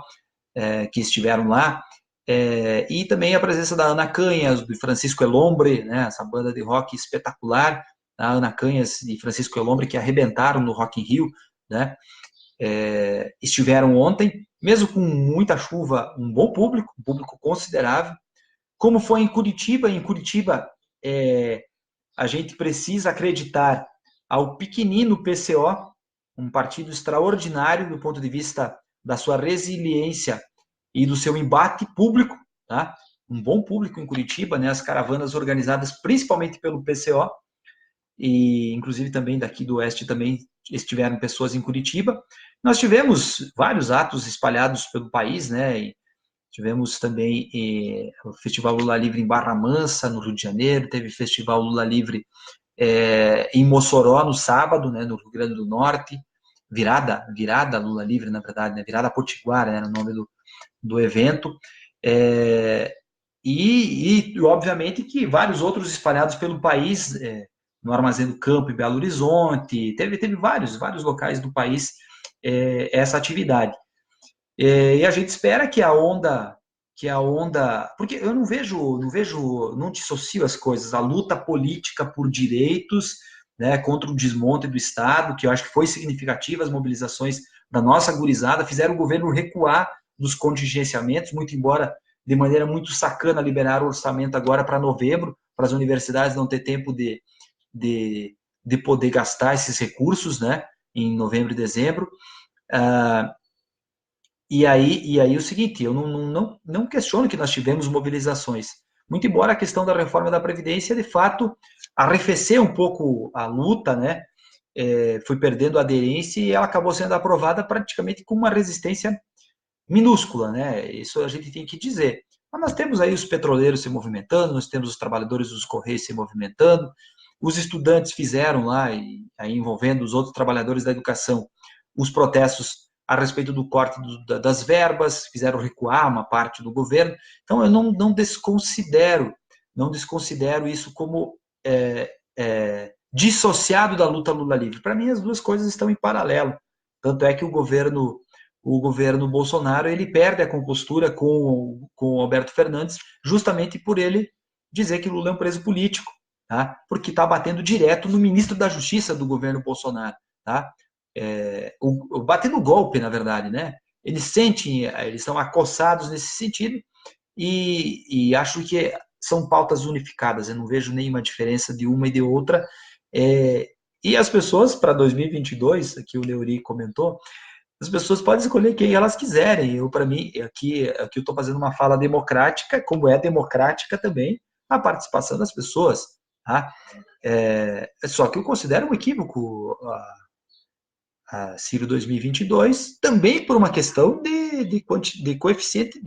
que estiveram lá, e também a presença da Ana Canhas, do Francisco Elombre, né, essa banda de rock espetacular, a Ana Canhas e Francisco Elombre, que arrebentaram no Rock in Rio, né, estiveram ontem, mesmo com muita chuva, um público considerável. Como foi em Curitiba a gente precisa acreditar ao pequenino PCO, um partido extraordinário do ponto de vista da sua resiliência e do seu embate público, tá? Um bom público em Curitiba, né? As caravanas organizadas principalmente pelo PCO, e inclusive também daqui do Oeste também estiveram pessoas em Curitiba. Nós tivemos vários atos espalhados pelo país, né? E tivemos também o Festival Lula Livre em Barra Mansa, no Rio de Janeiro, teve Festival Lula Livre em Mossoró, no sábado, né, no Rio Grande do Norte, virada Lula Livre, na verdade, né, virada Potiguara, era o nome do evento, e obviamente que vários outros espalhados pelo país, no Armazém do Campo, em Belo Horizonte, teve vários locais do país essa atividade. E a gente espera que a onda que a onda, porque eu não dissocio as coisas, a luta política por direitos, né, contra o desmonte do Estado, que eu acho que foi significativa, as mobilizações da nossa gurizada fizeram o governo recuar dos contingenciamentos, muito embora de maneira muito sacana liberar o orçamento agora para novembro, para as universidades não ter tempo de, de poder gastar esses recursos, né, em novembro e dezembro. Uh, e aí o seguinte, eu não questiono que nós tivemos mobilizações, muito embora a questão da reforma da Previdência, de fato, arrefeceu um pouco a luta, né? Foi perdendo aderência e ela acabou sendo aprovada praticamente com uma resistência minúscula, né? Isso a gente tem que dizer. Mas nós temos aí os petroleiros se movimentando, nós temos os trabalhadores dos Correios se movimentando, os estudantes fizeram lá, e aí envolvendo os outros trabalhadores da educação, os protestos a respeito do corte das verbas, fizeram recuar uma parte do governo. Então, eu não desconsidero isso como dissociado da luta Lula livre. Para mim, as duas coisas estão em paralelo. Tanto é que o governo Bolsonaro ele perde a compostura com o Alberto Fernandes, justamente por ele dizer que Lula é um preso político, tá? Porque está batendo direto no ministro da Justiça do governo Bolsonaro, tá? Batendo golpe, na verdade, né? Eles são acossados nesse sentido e acho que são pautas unificadas, eu não vejo nenhuma diferença de uma e de outra. E as pessoas, para 2022, aqui o Leori comentou, as pessoas podem escolher quem elas quiserem. Para mim, aqui eu estou fazendo uma fala democrática, como é democrática também a participação das pessoas. Tá? Só que eu considero um equívoco a Ciro 2022, também por uma questão de coeficiente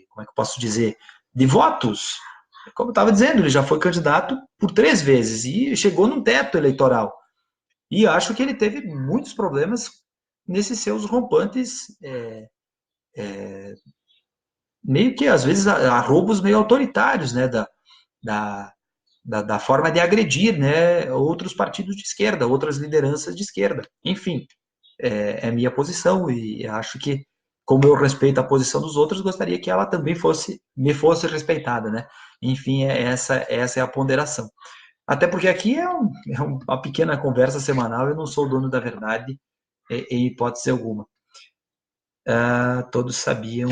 como é que eu posso dizer, de votos. Como eu estava dizendo, ele já foi candidato por 3 vezes e chegou num teto eleitoral. E acho que ele teve muitos problemas nesses seus rompantes, meio que às vezes a roubos meio autoritários, né, da, da forma de agredir, né, outros partidos de esquerda, outras lideranças de esquerda. Enfim, é minha posição e acho que, como eu respeito a posição dos outros, gostaria que ela também me fosse respeitada, né? Enfim, essa é a ponderação. Até porque aqui é uma pequena conversa semanal, eu não sou dono da verdade em hipótese alguma. Todos sabiam.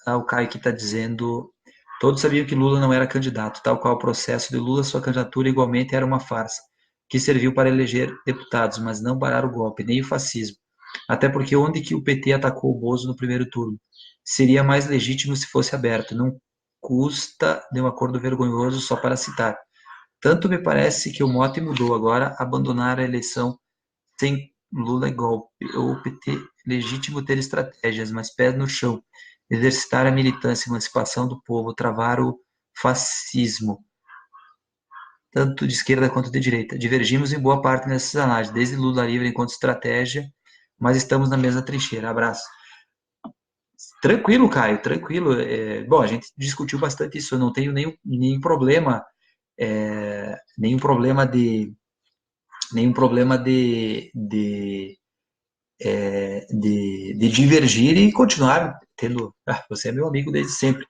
O Caio que está dizendo. Todos sabiam que Lula não era candidato, tal qual o processo de Lula, sua candidatura igualmente era uma farsa, que serviu para eleger deputados, mas não parar o golpe, nem o fascismo. Até porque onde que o PT atacou o Bozo no primeiro turno? Seria mais legítimo se fosse aberto, não custa de um acordo vergonhoso só para citar. Tanto me parece que o mote mudou agora, abandonar a eleição sem Lula é golpe. O PT legítimo ter estratégias, mas pés no chão. Exercitar a militância, emancipação do povo, travar o fascismo, tanto de esquerda quanto de direita. Divergimos em boa parte nessas análises, desde Lula livre enquanto estratégia, mas estamos na mesma trincheira. Abraço. Tranquilo, Caio, tranquilo. Bom, a gente discutiu bastante isso, eu não tenho nenhum problema, nenhum problema de divergir e continuar tendo. Você é meu amigo desde sempre.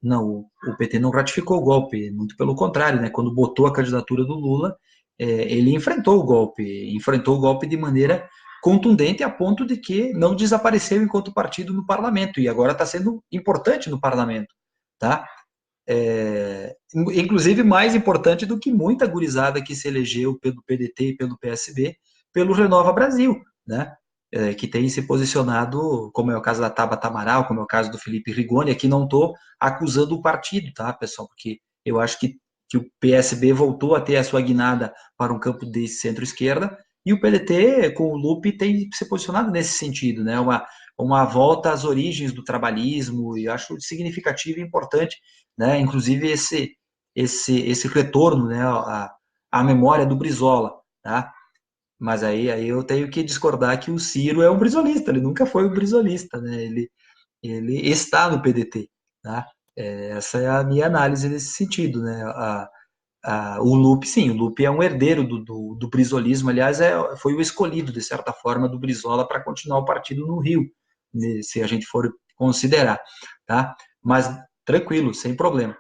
Não, o PT não ratificou o golpe, muito pelo contrário, né? Quando botou a candidatura do Lula, ele enfrentou o golpe de maneira contundente a ponto de que não desapareceu enquanto partido no parlamento e agora está sendo importante no parlamento, tá? Inclusive mais importante do que muita gurizada que se elegeu pelo PDT e pelo PSB, pelo Renova Brasil, né? Que tem se posicionado, como é o caso da Tabata Amaral, como é o caso do Felipe Rigoni. Aqui não estou acusando o partido, tá, pessoal? Porque eu acho que o PSB voltou a ter a sua guinada para um campo de centro-esquerda e o PDT, com o Lupe, tem se posicionado nesse sentido, né? Uma volta às origens do trabalhismo, e acho significativo e importante, né? Inclusive esse retorno, né, à memória do Brizola, tá? Mas aí eu tenho que discordar que o Ciro é um brizolista, ele nunca foi um brizolista, né? Ele está no PDT, tá? Essa é a minha análise nesse sentido, né? O Lupe, sim, o Lupe é um herdeiro do brizolismo, aliás, foi o escolhido, de certa forma, do Brizola para continuar o partido no Rio, né, se a gente for considerar, tá? Mas tranquilo, sem problema.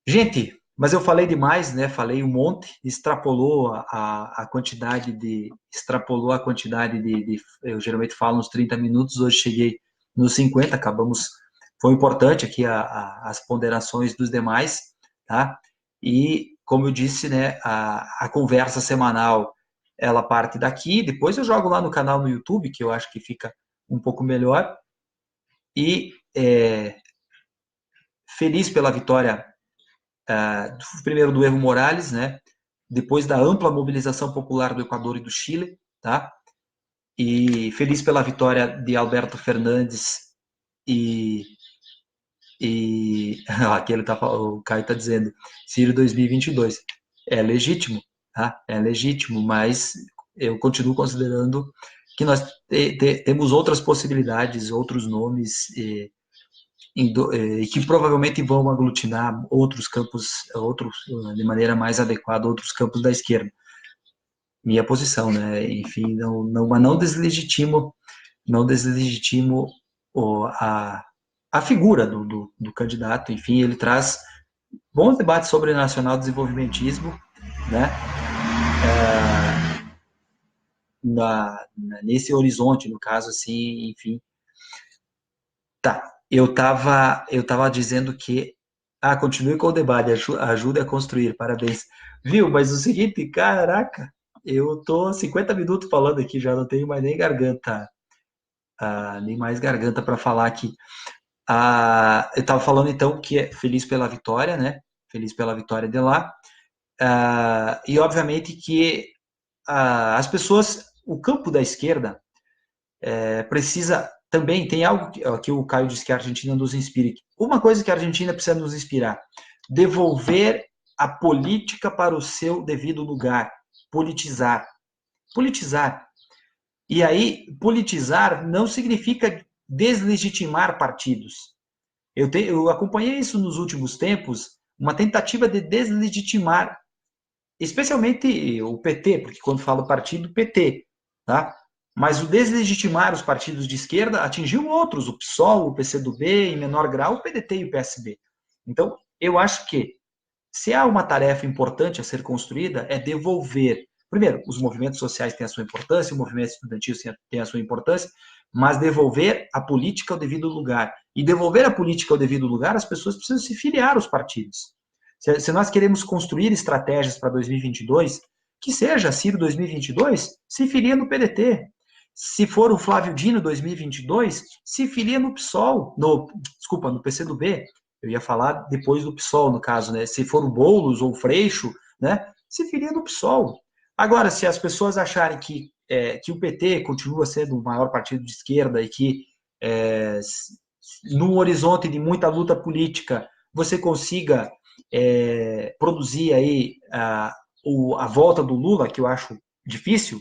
Gente, mas eu falei demais, né? Falei um monte, extrapolou a quantidade eu geralmente falo uns 30 minutos, hoje cheguei nos 50, acabamos, foi importante aqui as ponderações dos demais, tá? E, como eu disse, né, a conversa semanal, ela parte daqui, depois eu jogo lá no canal no YouTube, que eu acho que fica um pouco melhor, e feliz pela vitória, primeiro do Evo Morales, né? Depois da ampla mobilização popular do Equador e do Chile, tá? E feliz pela vitória de Alberto Fernandes e, aquele o Caio está dizendo, Ciro 2022. É legítimo, tá? É legítimo, mas eu continuo considerando que nós temos outras possibilidades, outros nomes, e que provavelmente vão aglutinar outros campos, de maneira mais adequada, outros campos da esquerda. Minha posição, né? Enfim, mas não deslegitimo a figura do candidato. Enfim, ele traz bons debates sobre nacional desenvolvimentismo, né? Nesse horizonte, no caso, assim, enfim. Tá, eu tava dizendo que, continue com o debate, ajude a construir, parabéns. Viu, mas o seguinte, caraca, eu tô 50 minutos falando aqui, já não tenho mais nem garganta, nem mais garganta para falar aqui. Eu tava falando então que é feliz pela vitória, né? Feliz pela vitória de lá. E obviamente que as pessoas, o campo da esquerda, precisa também, tem algo que o Caio disse que a Argentina nos inspira. Uma coisa que a Argentina precisa nos inspirar: devolver a política para o seu devido lugar, politizar. Politizar. E aí, politizar não significa deslegitimar partidos. Eu acompanhei isso nos últimos tempos, uma tentativa de deslegitimar, especialmente o PT, porque quando falo partido, PT, tá? Mas o deslegitimar os partidos de esquerda atingiu outros, o PSOL, o PCdoB, em menor grau, o PDT e o PSB. Então, eu acho que se há uma tarefa importante a ser construída, é devolver. Primeiro, os movimentos sociais têm a sua importância, o movimento estudantil tem a sua importância, mas devolver a política ao devido lugar. E devolver a política ao devido lugar, as pessoas precisam se filiar aos partidos. Se nós queremos construir estratégias para 2022, que seja Ciro 2022, se filia no PDT. Se for o Flávio Dino 2022, se filia no PSOL, desculpa, no PCdoB. Eu ia falar depois do PSOL, no caso, né? Se for o Boulos ou o Freixo, né? Se filia no PSOL. Agora, se as pessoas acharem que o PT continua sendo o maior partido de esquerda e que num horizonte de muita luta política você consiga produzir aí a volta do Lula, que eu acho difícil,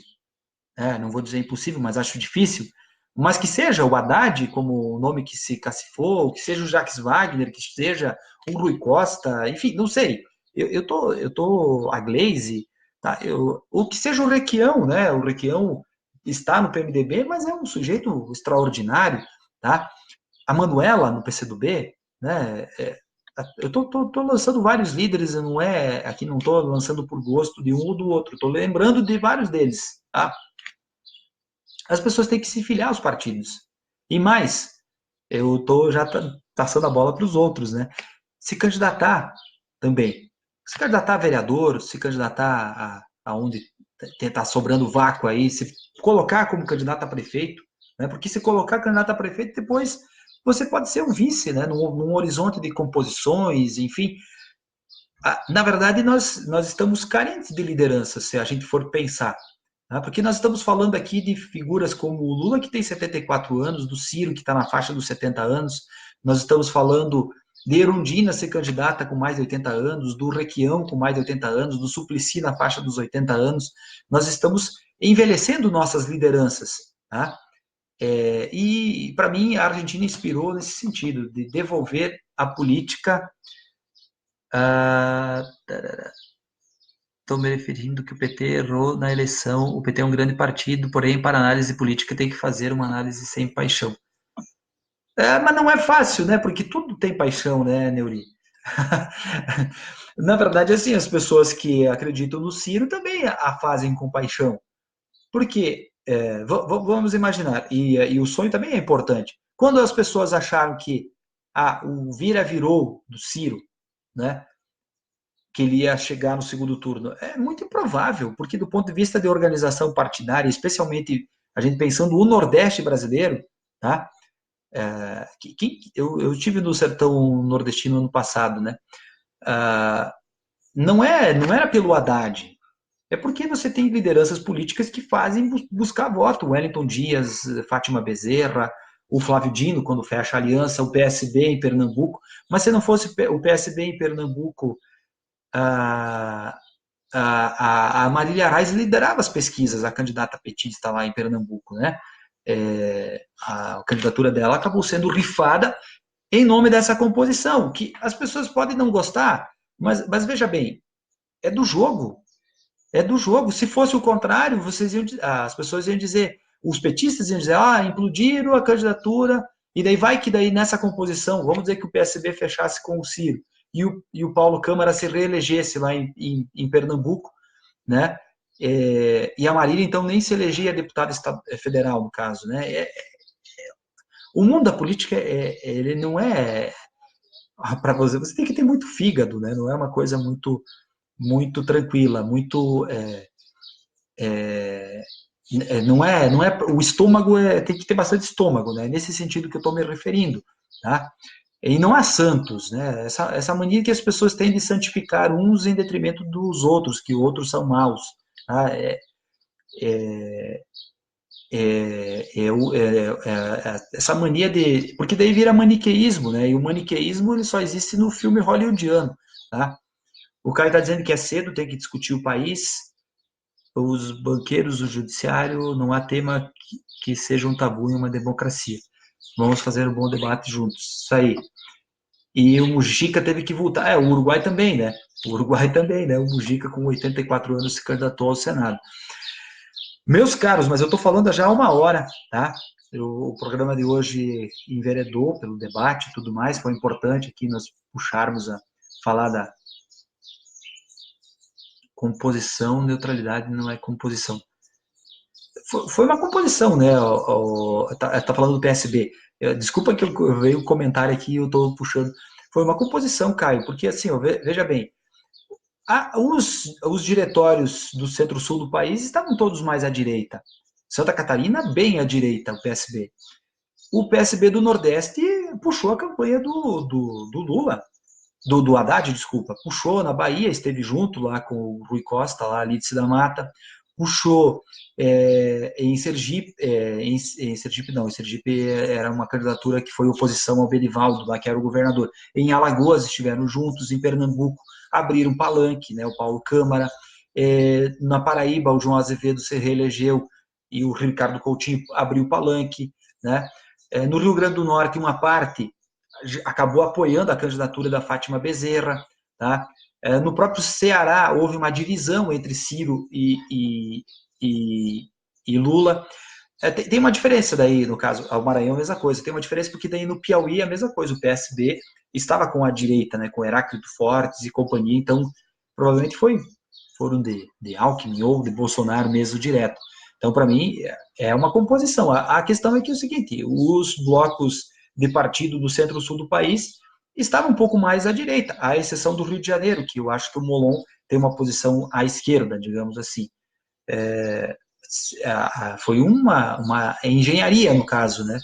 não vou dizer impossível, mas acho difícil, mas que seja o Haddad como o nome que se cacifou, que seja o Jacques Wagner, que seja o Rui Costa, enfim, não sei. Eu tô a Glaze, tá? O que seja o Requião, né? O Requião está no PMDB, mas é um sujeito extraordinário, tá? A Manuela no PCdoB, né? Eu tô lançando vários líderes, não aqui não tô lançando por gosto de um ou do outro, tô lembrando de vários deles, tá? As pessoas têm que se filiar aos partidos. E mais, eu estou já passando a bola para os outros, né? Se candidatar também. Se candidatar a vereador, se candidatar aonde está sobrando vácuo aí, se colocar como candidato a prefeito, né? Porque se colocar candidato a prefeito, depois você pode ser um vice, né? Num horizonte de composições, enfim. Na verdade, nós estamos carentes de liderança, se a gente for pensar. Tá? Porque nós estamos falando aqui de figuras como o Lula, que tem 74 anos, do Ciro, que está na faixa dos 70 anos, nós estamos falando de Erundina ser candidata com mais de 80 anos, do Requião com mais de 80 anos, do Suplicy na faixa dos 80 anos. Nós estamos envelhecendo nossas lideranças. Tá? E, para mim, a Argentina inspirou nesse sentido, de devolver a política. estou me referindo que o PT errou na eleição. O PT é um grande partido, porém, para análise política tem que fazer uma análise sem paixão. Mas não é fácil, né? Porque tudo tem paixão, né, Neuri? Na verdade, assim, as pessoas que acreditam no Ciro também a fazem com paixão. Porque, vamos imaginar, e o sonho também é importante. Quando as pessoas acharam que o virou do Ciro, né, que ele ia chegar no segundo turno, é muito improvável, porque do ponto de vista de organização partidária, especialmente a gente pensando no Nordeste brasileiro, tá? Eu tive no sertão nordestino ano passado, né? Ah, não era pelo Haddad, é porque você tem lideranças políticas que fazem buscar voto. Wellington Dias, Fátima Bezerra, o Flávio Dino, quando fecha a aliança, o PSB em Pernambuco. Mas se não fosse o PSB em Pernambuco, a, a Marília Reis liderava as pesquisas, a candidata petista lá em Pernambuco, né? A candidatura dela acabou sendo rifada em nome dessa composição, que as pessoas podem não gostar, mas veja bem, é do jogo. É do jogo. Se fosse o contrário, as pessoas iam dizer, os petistas iam dizer, implodiram a candidatura, e daí vai que daí nessa composição, vamos dizer que o PSB fechasse com o Ciro, e o Paulo Câmara se reelegesse lá em Pernambuco, né? E a Marília, então, nem se elegia deputada federal, no caso, né? O mundo da política, ele não é para você tem que ter muito fígado, né? Não é uma coisa muito tranquila, muito não é o estômago tem que ter bastante estômago, né? Nesse sentido que eu estou me referindo, tá? E não há santos, né? Essa mania que as pessoas têm de santificar uns em detrimento dos outros, que outros são maus, tá? Essa mania de, porque daí vira maniqueísmo, né? E o maniqueísmo ele só existe no filme hollywoodiano, tá? O cara está dizendo que é cedo, tem que discutir o país, os banqueiros, o judiciário, não há tema que seja um tabu em uma democracia. Vamos fazer um bom debate juntos. Isso aí. E o Mujica teve que voltar. O Uruguai também, né? O Uruguai também, né? O Mujica, com 84 anos, se candidatou ao Senado. Meus caros, mas eu estou falando já há uma hora, tá? O programa de hoje enveredou pelo debate e tudo mais. Foi importante aqui nós puxarmos a falar da composição, neutralidade não é composição. Foi uma composição, né? Tá falando do PSB. Desculpa que eu veio o comentário aqui e eu estou puxando. Foi uma composição, Caio, porque assim, veja bem, os diretórios do centro-sul do país estavam todos mais à direita. Santa Catarina, bem à direita, o PSB. O PSB do Nordeste puxou a campanha do Lula, do Haddad, desculpa, puxou na Bahia, esteve junto lá com o Rui Costa, lá, Lídice da Mata, puxou em Sergipe, em Sergipe não, em Sergipe era uma candidatura que foi oposição ao Belivaldo, lá que era o governador. Em Alagoas estiveram juntos, em Pernambuco abriram palanque, né, o Paulo Câmara, na Paraíba o João Azevedo se reelegeu e o Ricardo Coutinho abriu palanque, né? No Rio Grande do Norte, uma parte acabou apoiando a candidatura da Fátima Bezerra, tá? No próprio Ceará houve uma divisão entre Ciro e Lula. Tem uma diferença daí, no caso, o Maranhão a mesma coisa, tem uma diferença porque daí no Piauí é a mesma coisa, o PSB estava com a direita, né, com Heráclito Fortes e companhia, então provavelmente foram de Alckmin ou de Bolsonaro mesmo direto. Então, para mim, é uma composição. A questão é que é o seguinte, os blocos de partido do centro-sul do país estavam um pouco mais à direita, à exceção do Rio de Janeiro, que eu acho que o Molon tem uma posição à esquerda, digamos assim. Foi uma engenharia, no caso, né?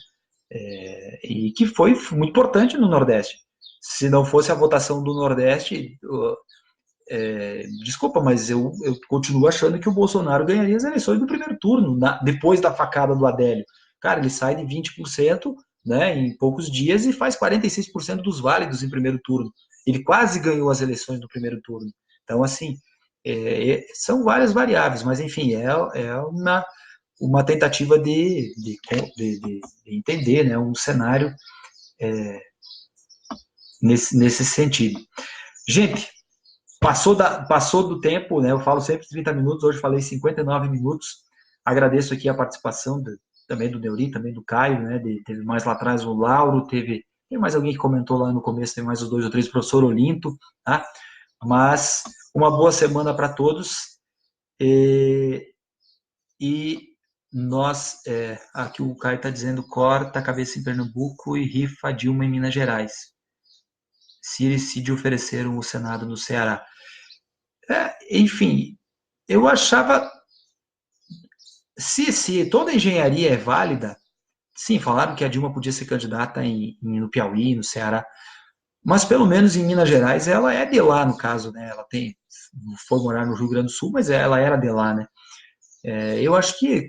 E que foi muito importante no Nordeste. Se não fosse a votação do Nordeste, desculpa, mas eu continuo achando que o Bolsonaro ganharia as eleições no primeiro turno, depois da facada do Adélio. Cara, ele sai de 20%, né, em poucos dias e faz 46% dos válidos em primeiro turno. Ele quase ganhou as eleições no primeiro turno. Então, assim, são várias variáveis, mas, enfim, é uma tentativa de entender, né, um cenário nesse sentido. Gente, Passou do tempo, né? Eu falo sempre 30 minutos, hoje falei 59 minutos. Agradeço aqui a participação também do Neuri, também do Caio, né? Teve mais lá atrás o Lauro, tem mais alguém que comentou lá no começo, tem mais os 2 ou 3, o professor Olinto, tá? Mas uma boa semana para todos. E nós, aqui o Caio está dizendo, corta a cabeça em Pernambuco e rifa Dilma em Minas Gerais. Se de ofereceram o Senado no Ceará. Enfim, eu achava, se toda a engenharia é válida, sim, falaram que a Dilma podia ser candidata no Piauí, no Ceará, mas pelo menos em Minas Gerais ela é de lá, no caso, né? Ela foi morar no Rio Grande do Sul, mas ela era de lá, né? Eu acho que,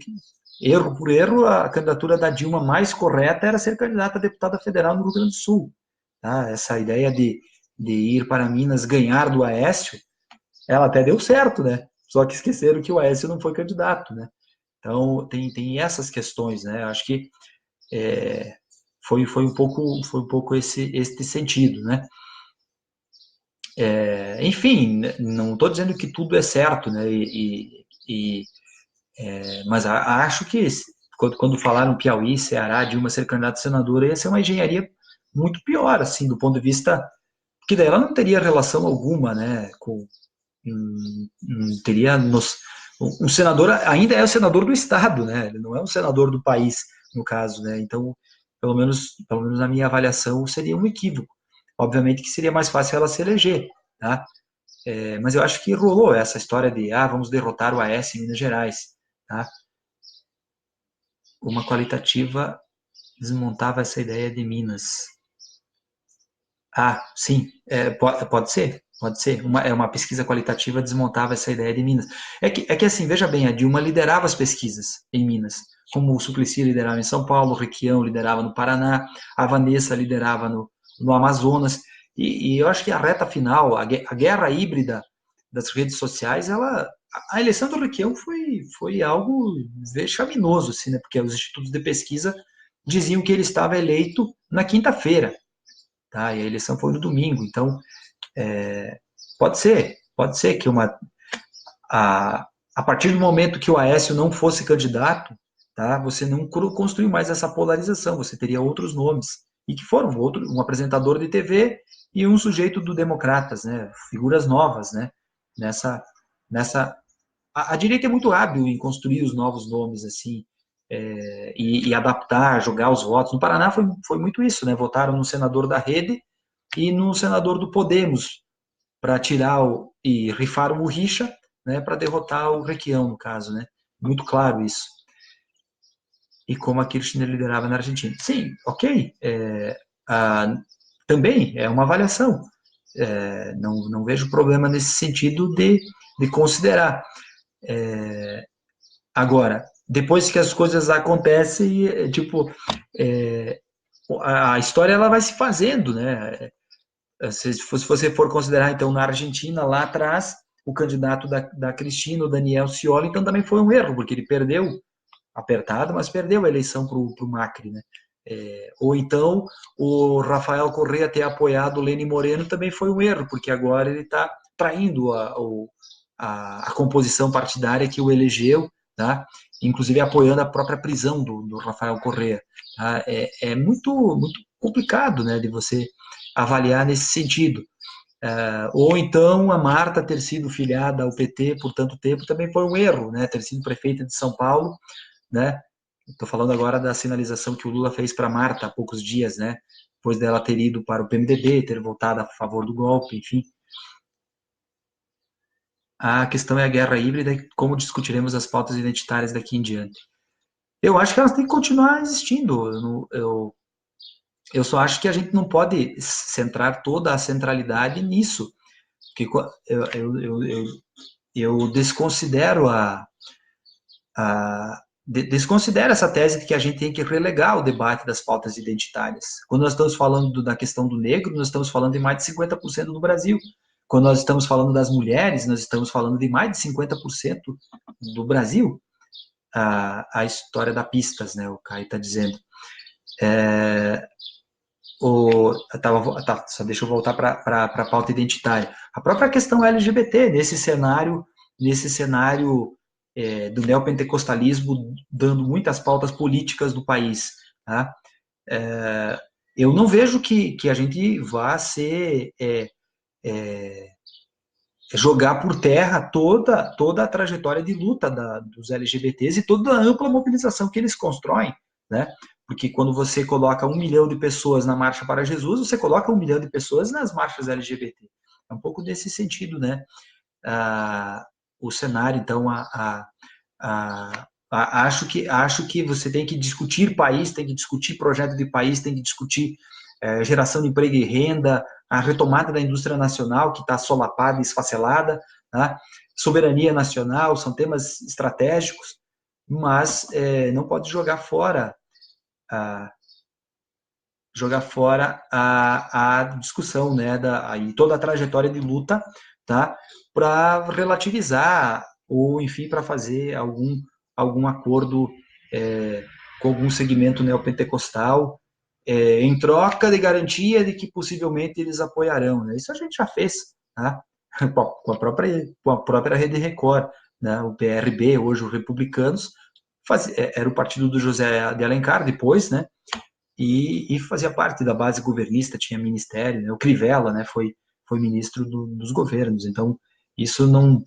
erro por erro, a candidatura da Dilma mais correta era ser candidata a deputada federal no Rio Grande do Sul. Tá? Essa ideia de ir para Minas ganhar do Aécio, ela até deu certo, né? Só que esqueceram que o Aécio não foi candidato, né? Então, tem essas questões, né? Acho que foi um pouco esse sentido, né? Enfim, não estou dizendo que tudo é certo, né? Mas acho que quando falaram Piauí, Ceará, Dilma ser candidata a senadora, ia ser uma engenharia muito pior, assim, do ponto de vista que daí ela não teria relação alguma, né, teria um senador ainda é o senador do estado, né, ele não é um senador do país, no caso, né, então, pelo menos na minha avaliação, seria um equívoco. Obviamente que seria mais fácil ela se eleger, tá? Mas eu acho que rolou essa história de, vamos derrotar o Aécio em Minas Gerais, tá? Uma qualitativa desmontava essa ideia de Minas. Sim, pode ser, pode ser. Uma pesquisa qualitativa desmontava essa ideia de Minas. É que assim, veja bem, a Dilma liderava as pesquisas em Minas, como o Suplicy liderava em São Paulo, o Requião liderava no Paraná, a Vanessa liderava no Amazonas, e eu acho que a reta final, a guerra híbrida das redes sociais, a eleição do Requião foi algo vexaminoso, assim, né, porque os institutos de pesquisa diziam que ele estava eleito na quinta-feira, tá? E a eleição foi no domingo, então pode ser que a partir do momento que o Aécio não fosse candidato, tá? Você não construiu mais essa polarização, você teria outros nomes e que foram um apresentador de TV e um sujeito do Democratas, né? Figuras novas, né? Nessa nessa a direita é muito hábil em construir os novos nomes assim. E adaptar, jogar os votos. No Paraná foi muito isso, né? Votaram no senador da Rede e no senador do Podemos, para tirar e rifaram o Richa, né, para derrotar o Requião, no caso, né? Muito claro isso. E como a Kirchner liderava na Argentina. Sim, ok. Também é uma avaliação. Não vejo problema nesse sentido de considerar. Agora, depois que as coisas acontecem, tipo, a história ela vai se fazendo, né? Se você for considerar, então, na Argentina, lá atrás, o candidato da Cristina, o Daniel Scioli, então também foi um erro, porque ele perdeu, apertado, mas perdeu a eleição para o Macri, né? Ou então, o Rafael Correa ter apoiado o Lenin Moreno também foi um erro, porque agora ele está traindo a composição partidária que o elegeu, tá? Inclusive apoiando a própria prisão do Rafael Correa. Tá? É muito, muito complicado, né, de você avaliar nesse sentido. Ou então a Marta ter sido filiada ao PT por tanto tempo também foi um erro, né? Ter sido prefeita de São Paulo, né? Estou falando agora da sinalização que o Lula fez para Marta há poucos dias, né? Depois dela ter ido para o PMDB, ter votado a favor do golpe, enfim. A questão é a guerra híbrida e como discutiremos as pautas identitárias daqui em diante. Eu acho que elas têm que continuar existindo. Eu só acho que a gente não pode centrar toda a centralidade nisso. Porque eu desconsidero desconsidero essa tese de que a gente tem que relegar o debate das pautas identitárias. Quando nós estamos falando da questão do negro, nós estamos falando de mais de 50% no Brasil. Quando nós estamos falando das mulheres, nós estamos falando de mais de 50% do Brasil. A história da pistas, né? O Caio está dizendo. Só deixa eu voltar para a pauta identitária. A própria questão LGBT, nesse cenário do neopentecostalismo, dando muitas pautas políticas do país. Tá? Eu não vejo que a gente vá jogar por terra toda a trajetória de luta dos LGBTs e toda a ampla mobilização que eles constroem, né? Porque quando você coloca 1 milhão de pessoas na Marcha para Jesus, você coloca 1 milhão de pessoas nas marchas LGBT. É um pouco desse sentido, né? O cenário, então, acho que você tem que discutir país, tem que discutir projeto de país, tem que discutir geração de emprego e renda, a retomada da indústria nacional, que está solapada e esfacelada, tá? Soberania nacional, são temas estratégicos, mas não pode jogar fora a discussão, né, e toda a trajetória de luta, tá, para relativizar ou, enfim, para fazer algum acordo com algum segmento neopentecostal, em troca de garantia de que possivelmente eles apoiarão. Né? Isso a gente já fez, tá? Com a própria Rede Record, né? O PRB, hoje os republicanos, era o partido do José de Alencar, depois, né? E fazia parte da base governista, tinha ministério, né? O Crivella, né? Foi ministro dos governos. Então, isso não...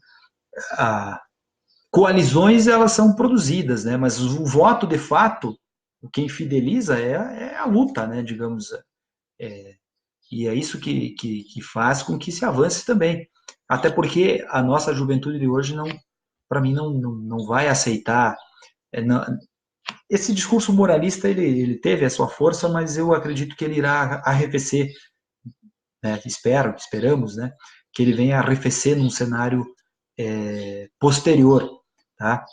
coalizões, elas são produzidas, né? Mas o voto, de fato, quem fideliza é a luta, né? Digamos, e é isso que faz com que se avance também. Até porque a nossa juventude de hoje, não, para mim, não vai aceitar. Esse discurso moralista, ele teve a sua força, mas eu acredito que ele irá arrefecer, né? Esperamos, né? Que ele venha arrefecer num cenário posterior, tá?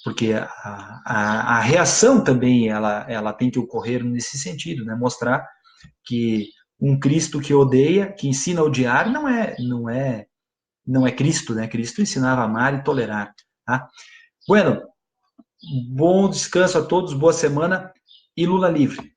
Porque a reação também ela tem que ocorrer nesse sentido, né? Mostrar que um Cristo que odeia, que ensina a odiar, não é Cristo, né? Cristo ensinava a amar e tolerar, tá? Bueno, bom descanso a todos, boa semana e Lula livre.